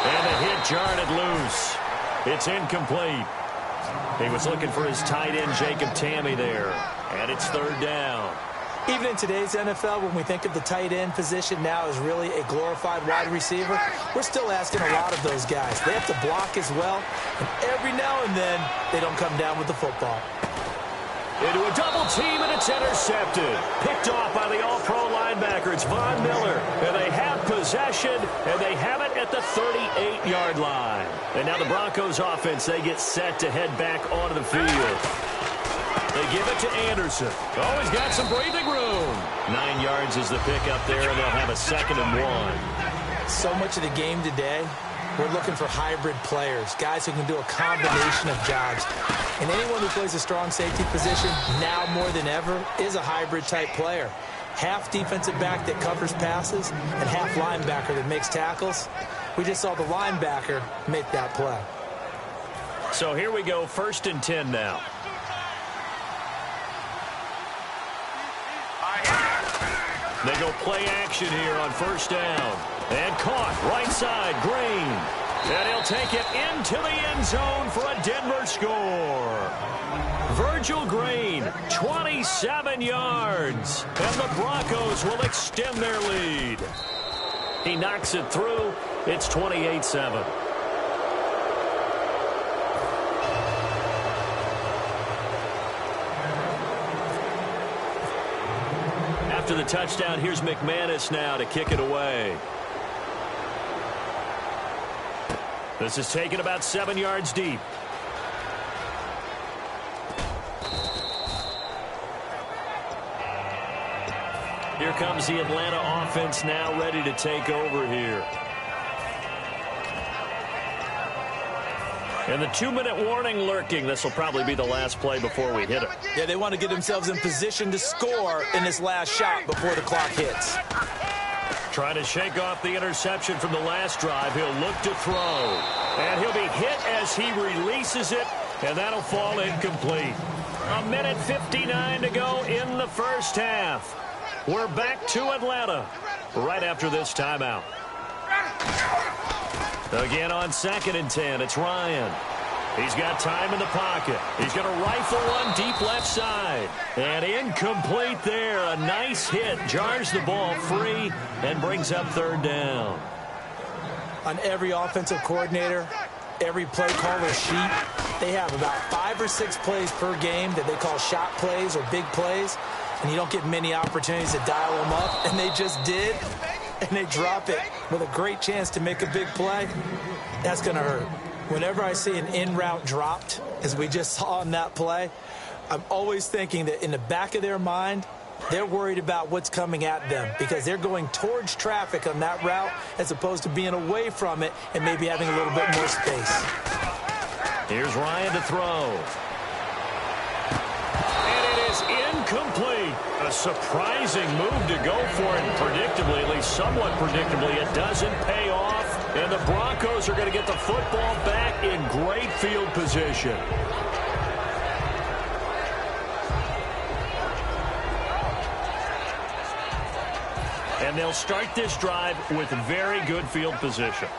And the hit jarred it loose. It's incomplete. He was looking for his tight end, Jacob Tamme, there. And it's 3rd down. Even in today's NFL, when we think of the tight end position now as really a glorified wide receiver, we're still asking a lot of those guys. They have to block as well, and every now and then, they don't come down with the football. Into a double team, and it's intercepted. Picked off by the all-pro linebacker. It's Von Miller. And they have possession, and they have it at the 38-yard line. And now the Broncos offense, they get set to head back onto the field. They give it to Anderson. Oh, he's got some breathing room. 9 yards is the pickup there, and they'll have a 2nd and 1. So much of the game today, we're looking for hybrid players, guys who can do a combination of jobs. And anyone who plays a strong safety position, now more than ever, is a hybrid-type player. Half defensive back that covers passes and half linebacker that makes tackles. We just saw the linebacker make that play. So here we go, 1st and 10 now. They go play action here on 1st down. And caught right side, Green. And he'll take it into the end zone for a Denver score. Virgil Green, 27 yards. And the Broncos will extend their lead. He knocks it through. It's 28-7. After the touchdown, here's McManus now to kick it away. This is taken about 7 yards deep. Here comes the Atlanta offense now ready to take over here. And the 2-minute warning lurking. This will probably be the last play before we hit it. Yeah, they want to get themselves in position to score in this last shot before the clock hits. Trying to shake off the interception from the last drive. He'll look to throw. And he'll be hit as he releases it. And that'll fall incomplete. 1:59 to go in the first half. We're back to Atlanta right after this timeout. Again on 2nd and 10, it's Ryan. He's got time in the pocket. He's going to rifle one deep left side. And incomplete there. A nice hit. Jars the ball free and brings up 3rd down. On every offensive coordinator, every play caller sheet, they have about 5 or 6 plays per game that they call shot plays or big plays. And you don't get many opportunities to dial them up. And they just did. And they drop it with a great chance to make a big play. That's going to hurt. Whenever I see an in route dropped, as we just saw in that play, I'm always thinking that in the back of their mind, they're worried about what's coming at them because they're going towards traffic on that route as opposed to being away from it and maybe having a little bit more space. Here's Ryan to throw. And it is incomplete. A surprising move to go for it. Predictably, at least somewhat predictably, it doesn't pay off. And the Broncos are going to get the football back in great field position. And they'll start this drive with very good field position.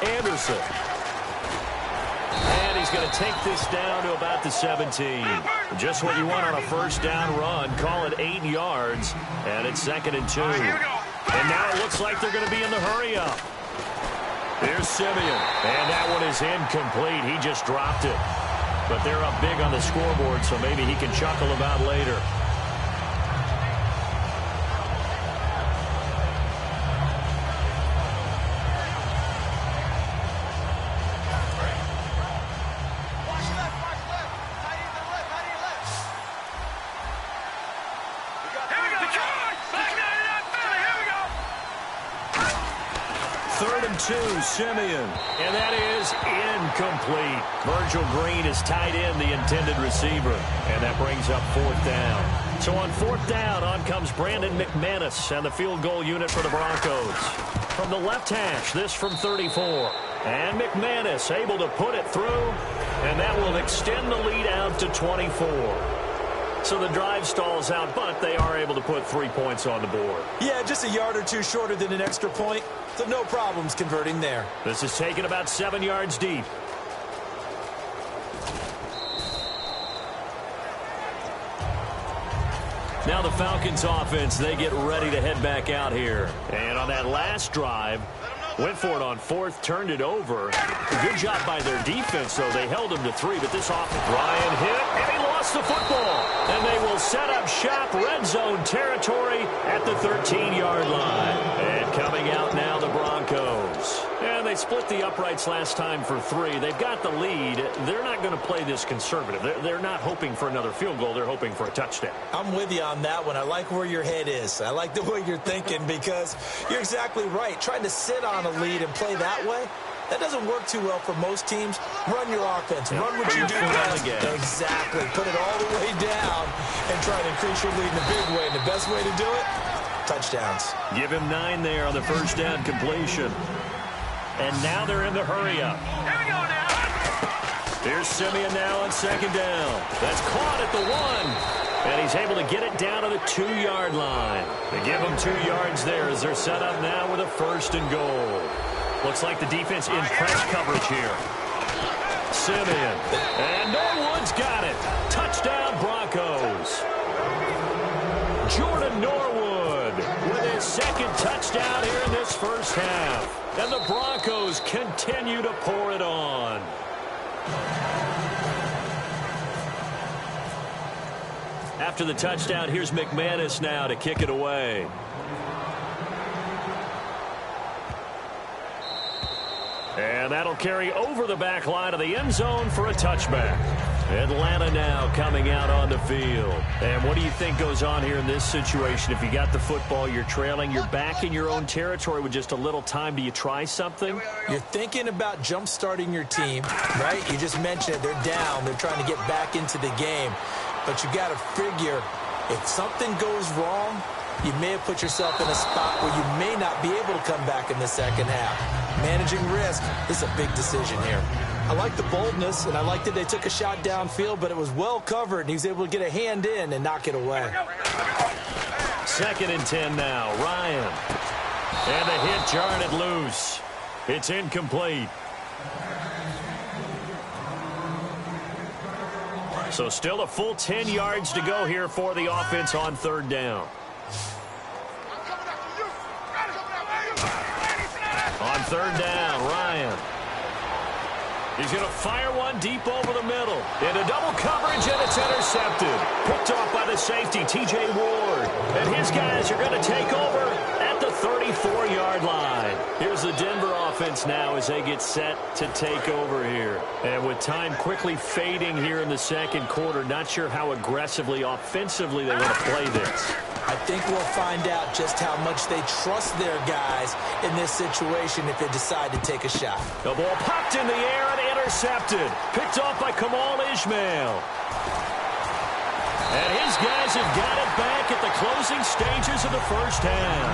Anderson. And he's going to take this down to about the 17. Just what you want on a 1st down run. Call it 8 yards. And it's 2nd and 2. And now it looks like they're going to be in the hurry-up. Here's Simeon. And that one is incomplete. He just dropped it. But they're up big on the scoreboard, so maybe he can chuckle about later. 3rd and 2, Simeon. And that is incomplete. Virgil Green is tied in the intended receiver. And that brings up 4th down. So on 4th down, on comes Brandon McManus and the field goal unit for the Broncos. From the left hash, this from 34. And McManus able to put it through. And that will extend the lead out to 24. So the drive stalls out, but they are able to put 3 points on the board. Yeah, just a yard or two shorter than an extra point. So no problems converting there. This is taken about 7 yards deep. Now the Falcons offense, they get ready to head back out here. And on that last drive, went for it on 4th, turned it over. Good job by their defense, though. They held him to 3, but this offense, Ryan hit, and he lost the football. And they will set up shop, red zone territory at the 13-yard line. And coming out now, the Broncos. And they split the uprights last time for 3. They've got the lead. They're not going to play this conservative. They're not hoping for another field goal. They're hoping for a touchdown. I'm with you on that one. I like where your head is. I like the way you're thinking because you're exactly right. Trying to sit on a lead and play that way, that doesn't work too well for most teams. Run your offense. Run what you do best. Exactly. Put it all the way down and try to increase your lead in a big way. And the best way to do it, touchdowns. Give him 9 there on the first down completion. And now they're in the hurry-up. Here we go now. Here's Simeon now on 2nd down. That's caught at the 1. And he's able to get it down to the 2-yard line. They give him 2 yards there as they're set up now with a 1st and goal. Looks like the defense in press coverage here. Simeon. And Norwood's got it. Touchdown, Broncos. Jordan Norwood with his 2nd touchdown here in this first half. And the Broncos continue to pour it on. After the touchdown, here's McManus now to kick it away. And that'll carry over the back line of the end zone for a touchback. Atlanta now coming out on the field. And what do you think goes on here in this situation? If you got the football, you're trailing, you're back in your own territory with just a little time. Do you try something? You're thinking about jump-starting your team, right? You just mentioned it. They're down. They're trying to get back into the game. But you got to figure if something goes wrong, you may have put yourself in a spot where you may not be able to come back in the second half. Managing risk is a big decision here. I like the boldness, and I like that they took a shot downfield, but it was well covered, and he was able to get a hand in and knock it away. 2nd and 10 now. Ryan. And the hit jarred it loose. It's incomplete. So still a full 10 yards to go here for the offense on 3rd down. On 3rd down, Ryan. He's going to fire one deep over the middle. Into double coverage, and it's intercepted. Picked off by the safety, T.J. Ward. And his guys are going to take over at the 34-yard line. Here's the Denver offense now as they get set to take over here. And with time quickly fading here in the 2nd quarter, not sure how aggressively, offensively they want to play this. I think we'll find out just how much they trust their guys in this situation if they decide to take a shot. The ball popped in the air and intercepted. Picked off by Kamal Ishmael. And his guys have got it back at the closing stages of the first half.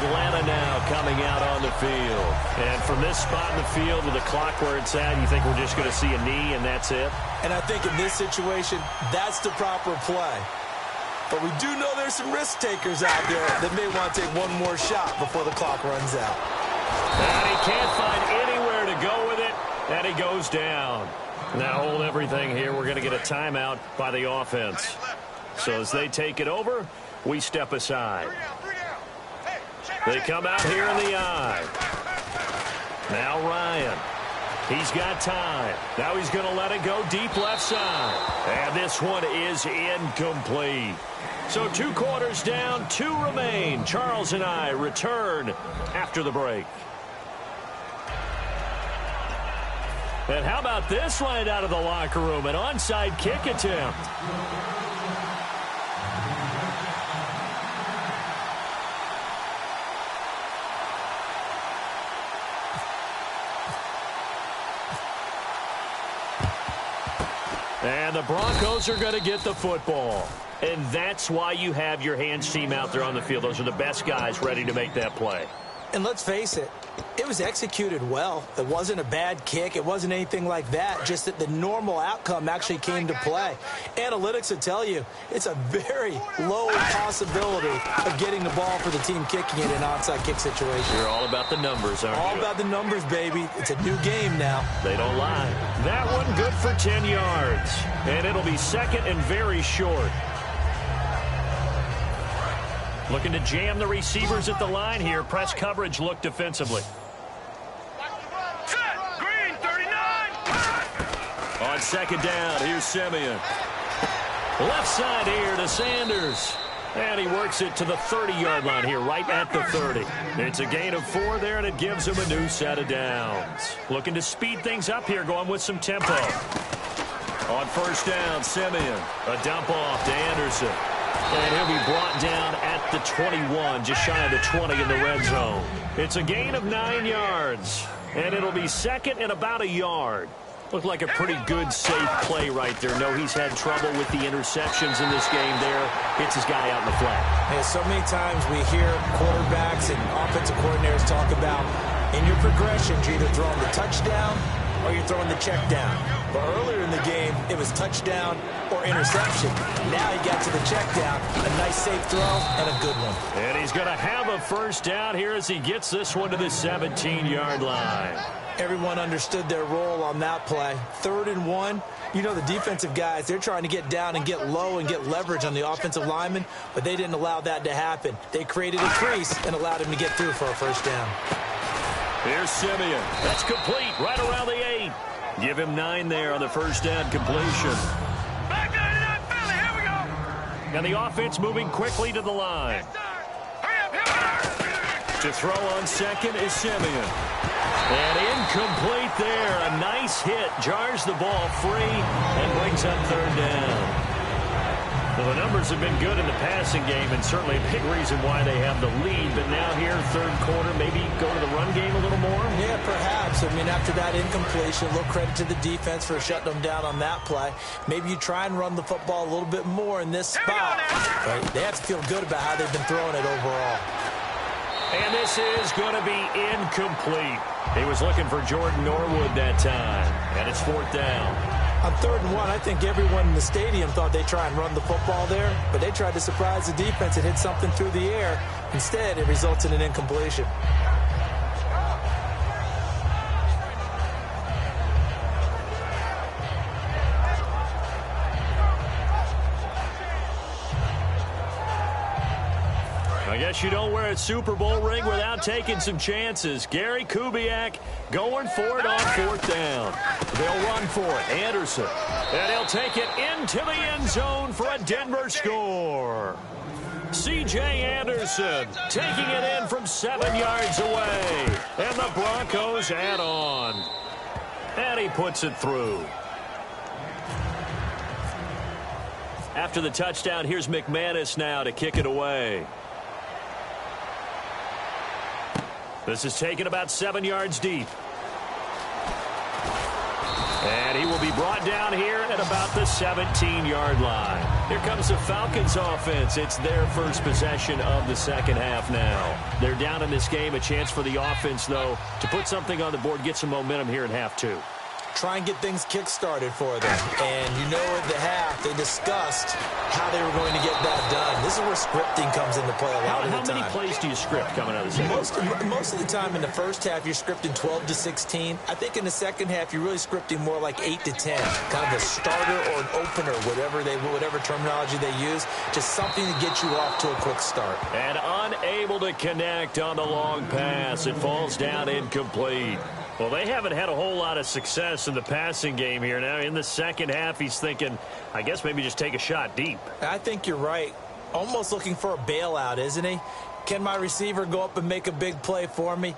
Atlanta now coming out on the field. And from this spot in the field with the clock where it's at, you think we're just going to see a knee and that's it? And I think in this situation, that's the proper play. But we do know there's some risk takers out there that may want to take one more shot before the clock runs out. And he can't find anywhere to go with it, and he goes down. Now hold everything here. We're going to get a timeout by the offense. So as they take it over, we step aside. They come out here in the eye. Now Ryan. He's got time. Now he's going to let it go deep left side. And this one is incomplete. So 2 quarters down, 2 remain. Charles and I return after the break. And how about this right out of the locker room? An onside kick attempt. And the Broncos are going to get the football. And that's why you have your hands team out there on the field. Those are the best guys ready to make that play. And let's face it, it was executed well. It wasn't a bad kick. It wasn't anything like that. Just that the normal outcome actually came to play. Analytics will tell you it's a very low possibility of getting the ball for the team kicking it in an onside kick situation. You're all about the numbers, aren't you? All about the numbers, baby. It's a new game now. They don't lie. That one good for 10 yards. And it'll be second and very short. Looking to jam the receivers at the line here. Press coverage look defensively. Set. Green, 39. On second down, here's Simeon. Left side here to Sanders. And he works it to the 30-yard line here, right at the 30. It's a gain of 4 there, and it gives him a new set of downs. Looking to speed things up here, going with some tempo. On first down, Simeon. A dump off to Anderson. And he'll be brought down at the 21, just shy of the 20 in the red zone. It's a gain of 9 yards, and it'll be second and about a yard. Looked like a pretty good, safe play right there. No, he's had trouble with the interceptions in this game there. Hits his guy out in the flat. And so many times we hear quarterbacks and offensive coordinators talk about in your progressions, you're either throwing the touchdown or you're throwing the check down. But earlier in the game, it was touchdown or interception. Now he got to the check down. A nice safe throw and a good one. And he's going to have a first down here as he gets this one to the 17-yard line. Everyone understood their role on that play. 3rd and 1. You know the defensive guys, they're trying to get down and get low and get leverage on the offensive lineman, but they didn't allow that to happen. They created a crease and allowed him to get through for a first down. Here's Simeon. That's complete right around the 8. Give him 9 there on the first down completion. Back down to that belly. Here we go. And the offense moving quickly to the line. Hurry up, here we go. To throw on second is Simeon. And incomplete there. A nice hit. Jars the ball free and brings up 3rd down. Well, the numbers have been good in the passing game, and certainly a big reason why they have the lead. But now here, 3rd quarter, maybe go to the run game a little more? Yeah, perhaps. I mean, after that incompletion, a little credit to the defense for shutting them down on that play. Maybe you try and run the football a little bit more in this spot. Right? They have to feel good about how they've been throwing it overall. And this is going to be incomplete. He was looking for Jordan Norwood that time, and it's 4th down. On 3rd and 1, I think everyone in the stadium thought they'd try and run the football there, but they tried to surprise the defense and hit something through the air. Instead, it results in an incompletion. I guess you don't wear a Super Bowl ring without taking some chances. Gary Kubiak going for it on 4th down. They'll run for it. Anderson. And he'll take it into the end zone for a Denver score. C.J. Anderson taking it in from 7 yards away. And the Broncos add on. And he puts it through. After the touchdown, here's McManus now to kick it away. This is taken about 7 yards deep. And he will be brought down here at about the 17-yard line. Here comes the Falcons offense. It's their first possession of the second half now. They're down in this game. A chance for the offense, though, to put something on the board, get some momentum here in half 2. Try and get things kick-started for them. And you know at the half, they discussed how they were going to get that done. This is where scripting comes into play a lot of the time. How many plays do you script coming out of the second? Most of the time in the first half, you're scripting 12 to 16. I think in the second half, you're really scripting more like 8 to 10. Kind of a starter or an opener, whatever terminology they use. Just something to get you off to a quick start. And unable to connect on the long pass. It falls down incomplete. Well, they haven't had a whole lot of success in the passing game here. Now, in the second half, he's thinking, I guess maybe just take a shot deep. I think you're right. Almost looking for a bailout, isn't he? Can my receiver go up and make a big play for me?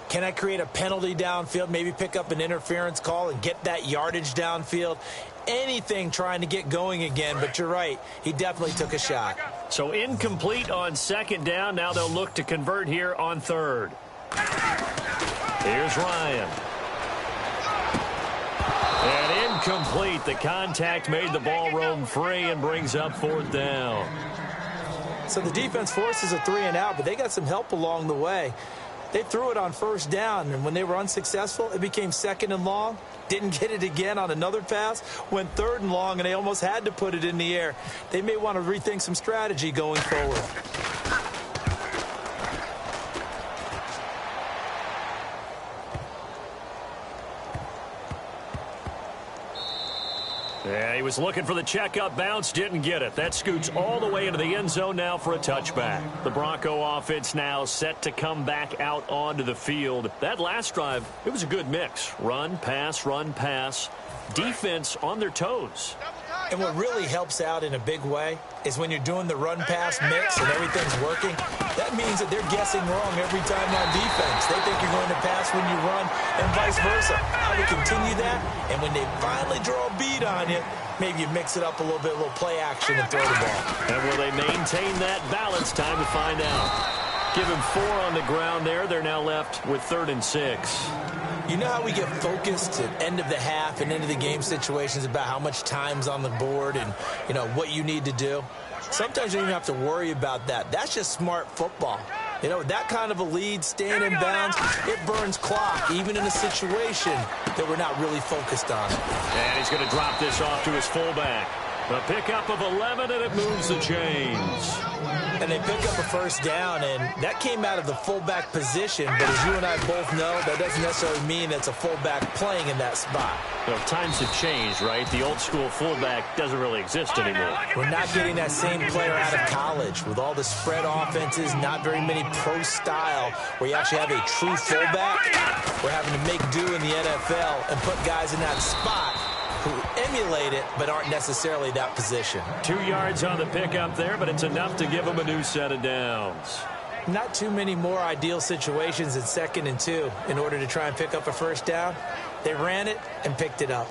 Can I create a penalty downfield, maybe pick up an interference call and get that yardage downfield? Anything trying to get going again, but you're right. He definitely took a shot. So incomplete on second down. Now they'll look to convert here on 3rd. Here's Ryan. And incomplete. The contact made the ball roam free and brings up 4th down. So the defense forces a 3-and-out, but they got some help along the way. They threw it on 1st down, and when they were unsuccessful, it became 2nd and long. Didn't get it again on another pass. Went 3rd and long, and they almost had to put it in the air. They may want to rethink some strategy going forward. Yeah, he was looking for the checkup bounce, didn't get it. That scoots all the way into the end zone now for a touchback. The Bronco offense now set to come back out onto the field. That last drive, it was a good mix. Run, pass, defense on their toes. And what really helps out in a big way is when you're doing the run-pass mix and everything's working, that means that they're guessing wrong every time on defense. They think you're going to pass when you run and vice versa. I would continue that, and when they finally draw a beat on you, maybe you mix it up a little bit, a little play action and throw the ball. And will they maintain that balance? Time to find out. Give him 4 on the ground there. They're now left with 3rd and 6. You know how we get focused at end of the half and end of the game situations about how much time's on the board and, you know, what you need to do? Sometimes you don't even have to worry about that. That's just smart football. You know, that kind of a lead, staying in bounds, it burns clock, even in a situation that we're not really focused on. And he's going to drop this off to his fullback. A pickup of 11, and it moves the chains. And they pick up a 1st down, and that came out of the fullback position. But as you and I both know, that doesn't necessarily mean it's a fullback playing in that spot. You know, times have changed, right? The old school fullback doesn't really exist anymore. We're not getting that same player out of college with all the spread offenses, not very many pro style where you actually have a true fullback. We're having to make do in the NFL and put guys in that spot who emulate it but aren't necessarily that position. 2 yards on the pickup there, but it's enough to give them a new set of downs. Not too many more ideal situations in 2nd and 2 in order to try and pick up a 1st down. They ran it and picked it up.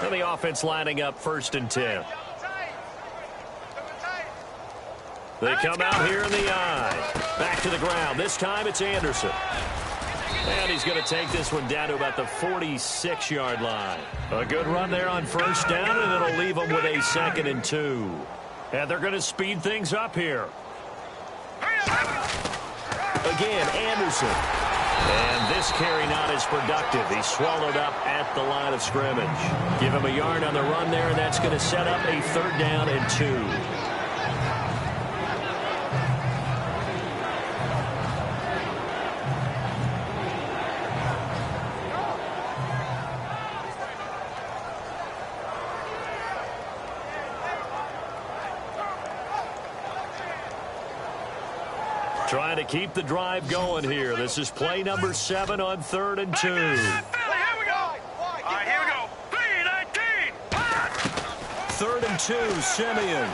And the offense lining up 1st and 10. They come out here in the eye. Back to the ground. This time it's Anderson. And he's going to take this one down to about the 46-yard line. A good run there on 1st down, and it'll leave them with a 2nd and 2. And they're going to speed things up here. Again, Anderson. And this carry not as productive. He's swallowed up at the line of scrimmage. Give him a yard on the run there, and that's going to set up a 3rd down and 2. Trying to keep the drive going here. This is play number 7 on 3rd and 2. Here we go. All right, here we go. 3rd and 2, Simeon.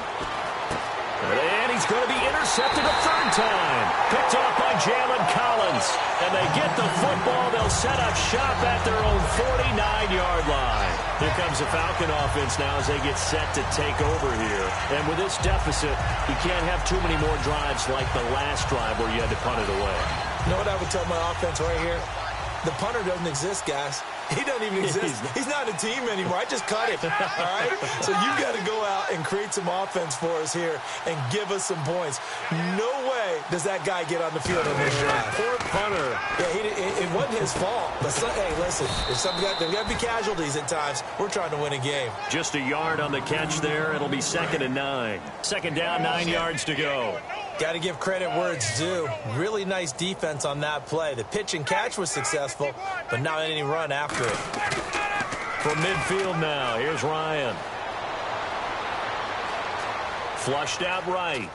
And he's going to be intercepted a 3rd time. Picked off by Jalen Collins. And they get the football. They'll set up shop at their own 49-yard line. Here comes the Falcon offense now as they get set to take over here. And with this deficit, you can't have too many more drives like the last drive where you had to punt it away. You know what I would tell my offense right here? The punter doesn't exist, guys. He doesn't even exist. He's not a team anymore. I just cut him, all right? So you've got to go out and create some offense for us here and give us some points. No way does that guy get on the field on this drive. Poor punter. Yeah, it wasn't his fault. But hey, listen, there's got to be casualties at times. We're trying to win a game. Just a yard on the catch there. It'll be 2nd and 9. 2nd down, 9 yards to go. Got to give credit where it's due. Really nice defense on that play. The pitch and catch was successful, but not any run after it. From midfield now, here's Ryan. Flushed out right.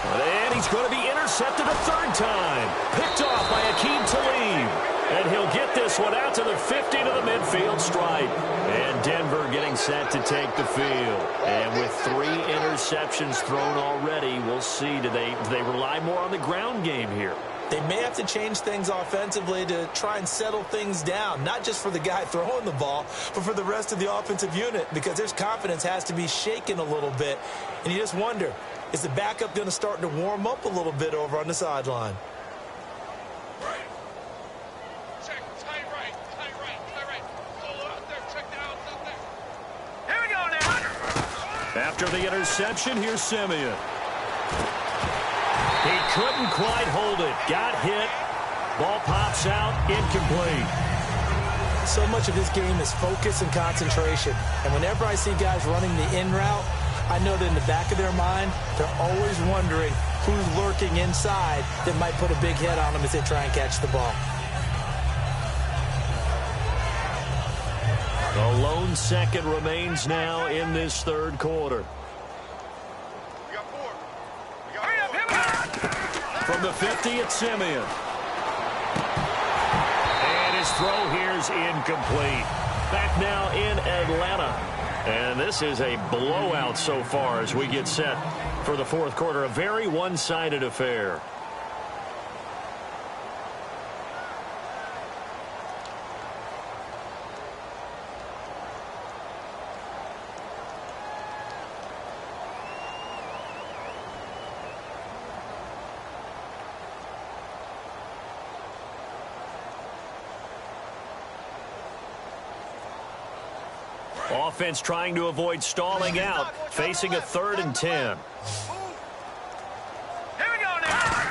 And he's going to be intercepted a 3rd time. Picked off by Akeem Talib. And he'll get this one out to the 50 to the midfield stripe. And Denver getting getting set to take the field. And with 3 interceptions thrown already, we'll see. Do they rely more on the ground game here? They may have to change things offensively to try and settle things down, not just for the guy throwing the ball, but for the rest of the offensive unit, because their confidence has to be shaken a little bit. And you just wonder, is the backup going to start to warm up a little bit over on the sideline? Check, tight right. Solo out there, check the outs out there. Here we go now. After the interception, here's Simeon. He couldn't quite hold it. Got hit. Ball pops out. Incomplete. So much of this game is focus and concentration. And whenever I see guys running the in route, I know that in the back of their mind, they're always wondering who's lurking inside that might put a big hit on them as they try and catch the ball. The lone second remains now in this third quarter. We got 4. Hurry up, hit me! From the 50, it's Simeon. And his throw here's incomplete. Back now in Atlanta. And this is a blowout so far as we get set for the fourth quarter. A very one-sided affair. Offense trying to avoid stalling out, facing a 3rd and 10. Here we go now.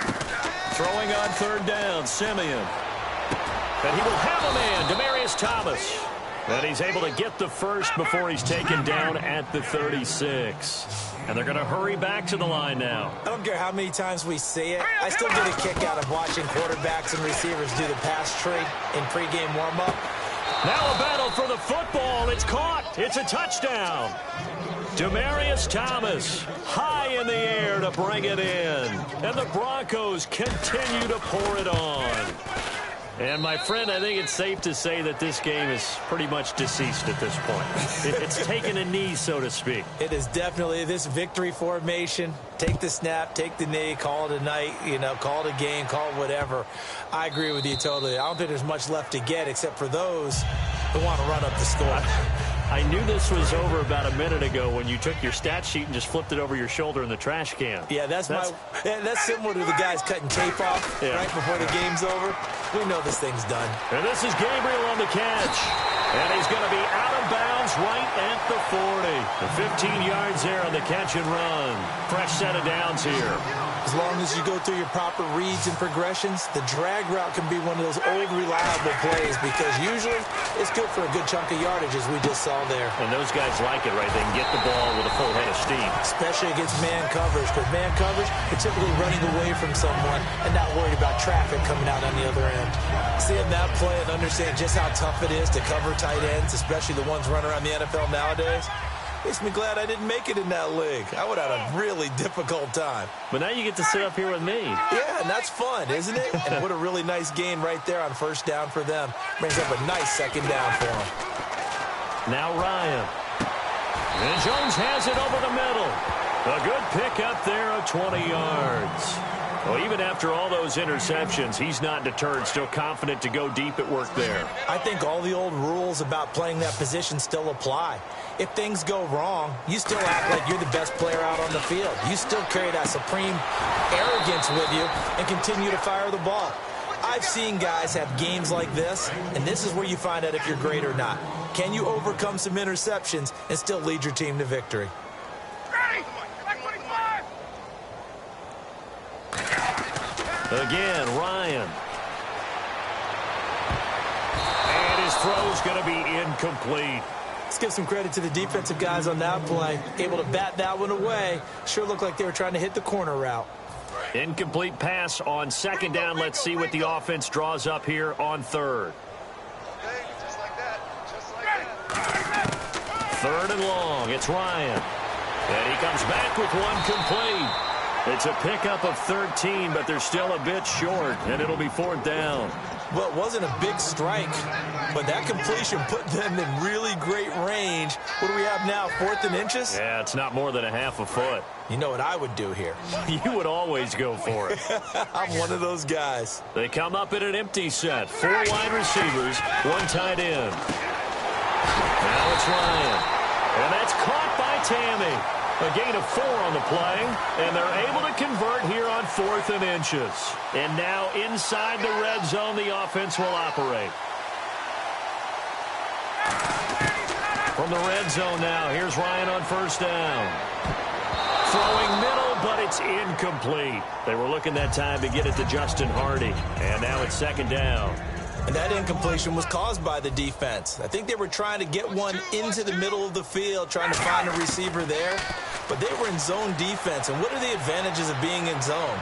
Throwing on 3rd down, Simeon. And he will have a man, Demaryius Thomas. And he's able to get the first before he's taken down at the 36. And they're going to hurry back to the line now. I don't care how many times we see it. I still get a kick out of watching quarterbacks and receivers do the pass tree in pregame warm-up. Now a battle for the football. It's caught. It's a touchdown. Demaryius Thomas high in the air to bring it in. And the Broncos continue to pour it on. And, my friend, I think it's safe to say that this game is pretty much deceased at this point. It's taken a knee, so to speak. It is definitely this victory formation. Take the snap, take the knee, call it a night, call it a game, call it whatever. I agree with you totally. I don't think there's much left to get except for those who want to run up the score. I knew this was over about a minute ago when you took your stat sheet and just flipped it over your shoulder in the trash can. Yeah, that's similar to the guys cutting tape off right before the game's over. We know this thing's done. And this is Gabriel on the catch. And he's going to be out of bounds right at the 40. The 15 yards there on the catch and run. Fresh set of downs here. As long as you go through your proper reads and progressions, the drag route can be one of those old reliable plays because usually it's good for a good chunk of yardage as we just saw there. And those guys like it, right? They can get the ball with a full head of steam. Especially against man coverage, because man coverage, you're typically running away from someone and not worried about traffic coming out on the other end. Seeing that play and understand just how tough it is to cover tight ends, especially the ones running around the NFL nowadays, makes me glad I didn't make it in that league. I would have had a really difficult time. But now you get to sit up here with me. Yeah, and that's fun, isn't it? And what a really nice gain right there on first down for them. Brings up a nice second down for them. Now Ryan. And Jones has it over the middle. A good pick up there of 20 yards. Well, even after all those interceptions, he's not deterred, still confident to go deep at work there. I think all the old rules about playing that position still apply. If things go wrong, you still act like you're the best player out on the field. You still carry that supreme arrogance with you and continue to fire the ball. I've seen guys have games like this, and this is where you find out if you're great or not. Can you overcome some interceptions and still lead your team to victory? Again, Ryan. And his throw's going to be incomplete. Let's give some credit to the defensive guys on that play. Able to bat that one away. Sure looked like they were trying to hit the corner route. Incomplete pass on second down. Let's see what the offense draws up here on third. Just like that. Just like that. Third and long. It's Ryan. And he comes back with one complete. It's a pickup of 13, but they're still a bit short, and it'll be fourth down. Well, it wasn't a big strike, But that completion put them in really great range. What do we have now, 4th and inches? Yeah, it's not more than a half a foot. You know what I would do here? You would always go for it. I'm one of those guys. They come up in an empty set. 4 wide receivers, 1 tight end. Now it's Ryan. And that's caught by Tammy. A gain of 4 on the play, and they're able to convert here on 4th and inches. And now inside the red zone, the offense will operate. From the red zone now, here's Ryan on 1st down. Throwing middle, but it's incomplete. They were looking that time to get it to Justin Hardy, and now it's 2nd down. And that incompletion was caused by the defense. I think they were trying to get one into the middle of the field, trying to find a receiver there. But they were in zone defense. And what are the advantages of being in zone?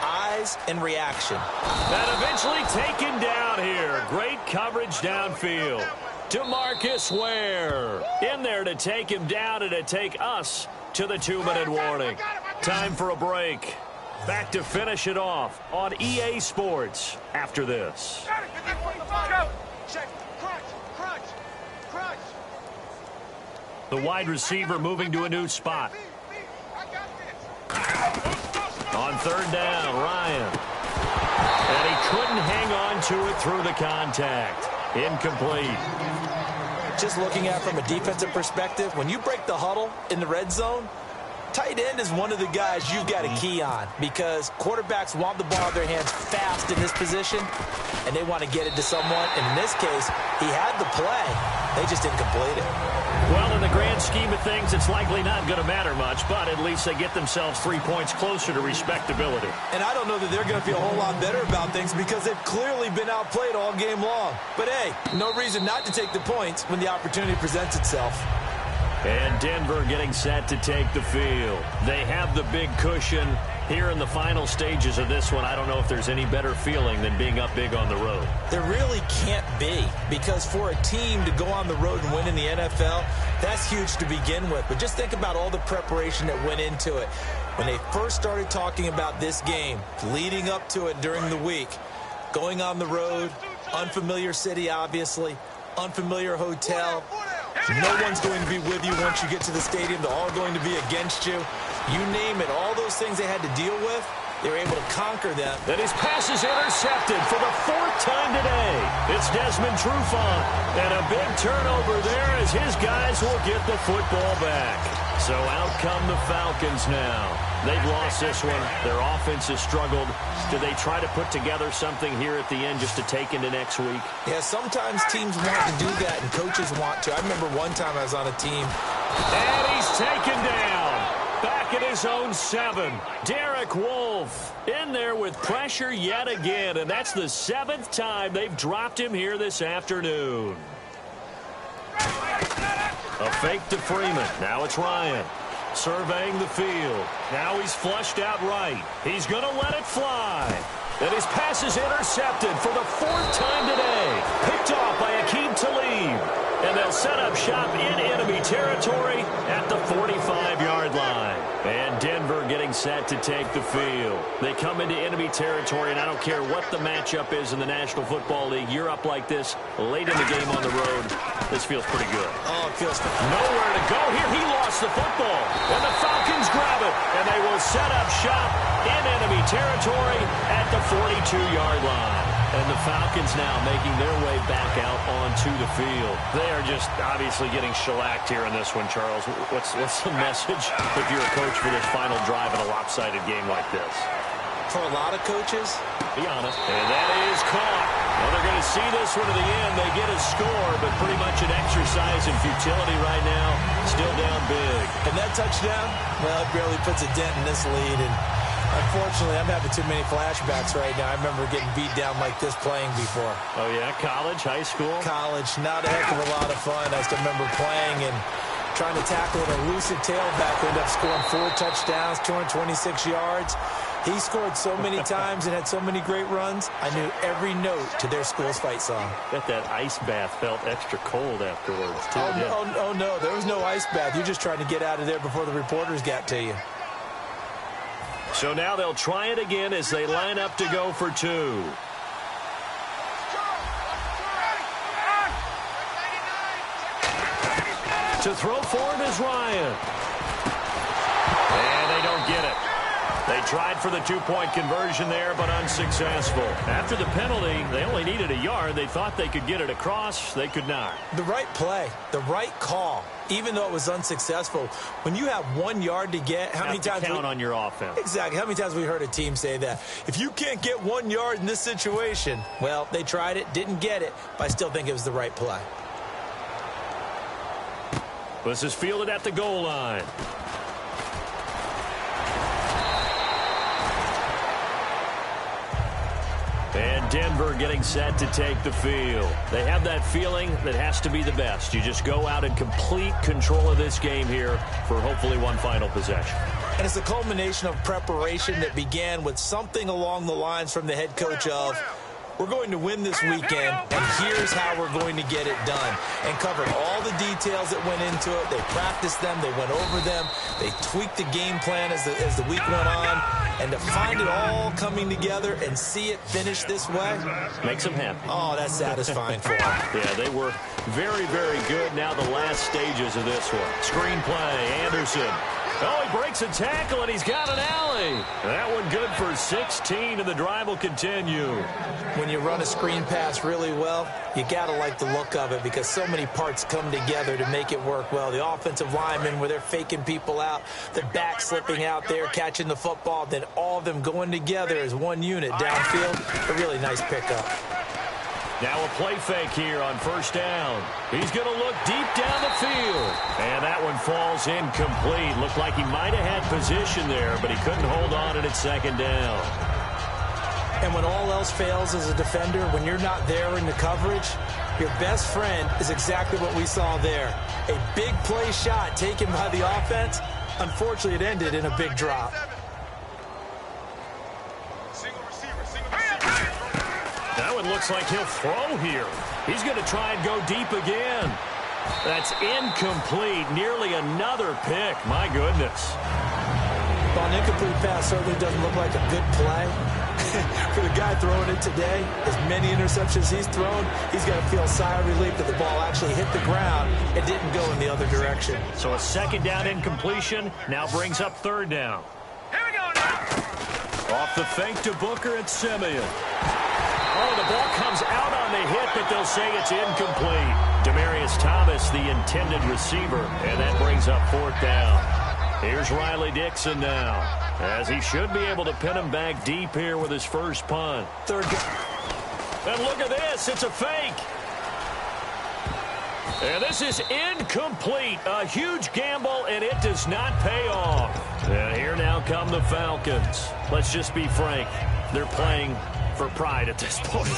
Eyes and reaction. And eventually taken down here. Great coverage downfield. DeMarcus Ware in there to take him down and to take us to the 2-minute warning. Time for a break. Back to finish it off on EA Sports after this. The wide receiver moving to a new spot. On 3rd down, Ryan. And he couldn't hang on to it through the contact. Incomplete. Just looking at it from a defensive perspective, when you break the huddle in the red zone, tight end is one of the guys you've got to key on because quarterbacks want the ball in their hands fast in this position, and they want to get it to someone. And in this case, he had the play. They just didn't complete it. Well, in the grand scheme of things, it's likely not going to matter much, but at least they get themselves 3 points closer to respectability. And I don't know that they're going to feel a whole lot better about things because they've clearly been outplayed all game long. But, hey, no reason not to take the points when the opportunity presents itself. And Denver getting set to take the field. They have the big cushion. Here in the final stages of this one, I don't know if there's any better feeling than being up big on the road. There really can't be, because for a team to go on the road and win in the NFL, that's huge to begin with. But just think about all the preparation that went into it. When they first started talking about this game, leading up to it during the week, going on the road, unfamiliar city, obviously, unfamiliar hotel. No one's going to be with you once you get to the stadium. They're all going to be against you. You name it, all those things they had to deal with, they were able to conquer them. And his pass is intercepted for the 4th time today. It's Desmond Trufant. And a big turnover there as his guys will get the football back. So out come the Falcons now. They've lost this one. Their offense has struggled. Do they try to put together something here at the end just to take into next week? Yeah, sometimes teams want to do that and coaches want to. I remember one time I was on a team. And he's taken down. Back at his own 7. Derek Wolfe in there with pressure yet again. And that's the 7th time they've dropped him here this afternoon. A fake to Freeman. Now it's Ryan. Surveying the field. Now he's flushed out right. He's going to let it fly. And his pass is intercepted for the 4th time today. Picked off by Aqib Talib. And they'll set up shop in enemy territory at the 45-yard line. And Denver getting set to take the field. They come into enemy territory, and I don't care what the matchup is in the National Football League. You're up like this late in the game on the road. This feels pretty good. Oh, it feels good. Nowhere to go here. He lost the football. And the Falcons grab it. And they will set up shop in enemy territory at the 42-yard line. And the Falcons now making their way back out onto the field. They are just obviously getting shellacked here in this one, Charles. What's the message if you're a coach for this final drive in a lopsided game like this? For a lot of coaches, be honest. And that is caught. Well, they're going to see this one to the end. They get a score, but pretty much an exercise in futility right now. Still down big. And that touchdown, well, it barely puts a dent in this lead. And unfortunately, I'm having too many flashbacks right now. I remember getting beat down like this playing before. Oh, yeah? College, high school? College. Not a heck of a lot of fun. I just remember playing and trying to tackle an elusive tailback who ended up scoring 4 touchdowns, 226 yards. He scored so many times and had so many great runs, I knew every note to their school's fight song. Bet that ice bath felt extra cold afterwards, too. Oh, no, there was no ice bath. You're just trying to get out of there before the reporters got to you. So now they'll try it again as they line up to go for 2. To throw for it is Ryan. And they don't get it. They tried for the two-point conversion there, but unsuccessful. After the penalty, they only needed a yard. They thought they could get it across. They could not. The right play, the right call, even though it was unsuccessful. When you have 1 yard to get, how many times count on your offense? Exactly. How many times have we heard a team say that? If you can't get 1 yard in this situation, well, they tried it, didn't get it, but I still think it was the right play. This is fielded at the goal line. And Denver getting set to take the field. They have that feeling that has to be the best. You just go out in complete control of this game here for hopefully one final possession. And it's a culmination of preparation that began with something along the lines from the head coach of, we're going to win this weekend, and here's how we're going to get it done. And covered all the details that went into it. They practiced them. They went over them. They tweaked the game plan as the week went on. And to find it all coming together and see it finish this way makes them happy. Oh, that's satisfying for them. Yeah, they were very, very good. Now the last stages of this one. Screenplay, Anderson. Oh, he breaks a tackle, and he's got an alley. That one good for 16, and the drive will continue. When you run a screen pass really well, you got to like the look of it because so many parts come together to make it work well. The offensive linemen, where they're faking people out, the back slipping out there, catching the football, then all of them going together as one unit downfield. A really nice pickup. Now a play fake here on first down. He's going to look deep down the field. And that one falls incomplete. Looked like he might have had position there, but he couldn't hold on at second down. And when all else fails as a defender, when you're not there in the coverage, your best friend is exactly what we saw there. A big play shot taken by the offense. Unfortunately, it ended in a big drop. That one looks like he'll throw here. He's going to try and go deep again. That's incomplete. Nearly another pick. My goodness. Well, an incomplete pass certainly doesn't look like a good play. For the guy throwing it today, as many interceptions he's thrown, he's got to feel a sigh of relief that the ball actually hit the ground and didn't go in the other direction. So a second down incompletion now brings up third down. Here we go now. Off the fake to Booker at Simeon. Oh, the ball comes out on the hit, but they'll say it's incomplete. Demaryius Thomas, the intended receiver, and that brings up fourth down. Here's Riley Dixon now, as he should be able to pin him back deep here with his first punt. Third down. And look at this, it's a fake. And this is incomplete. A huge gamble, and it does not pay off. And here now come the Falcons. Let's just be frank. They're playing for pride at this point.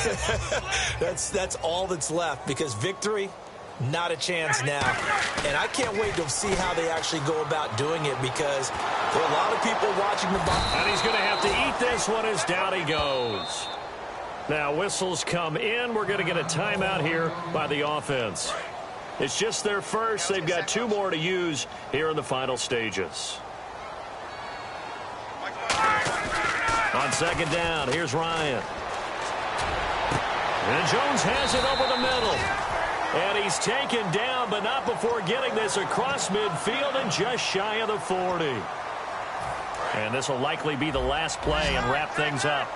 That's all that's left because victory, not a chance now. And I can't wait to see how they actually go about doing it because there are a lot of people watching the ball. And he's going to have to eat this one as down he goes. Now whistles come in. We're going to get a timeout here by the offense. It's just their first. They've got 2 more to use here in the final stages. On second down, here's Ryan. And Jones has it over the middle. And he's taken down, but not before getting this across midfield and just shy of the 40. And this will likely be the last play and wrap things up.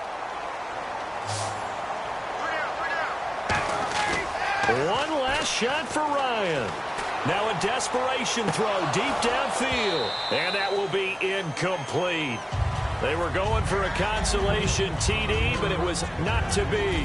One last shot for Ryan. Now a desperation throw deep downfield. And that will be incomplete. They were going for a consolation TD, but it was not to be.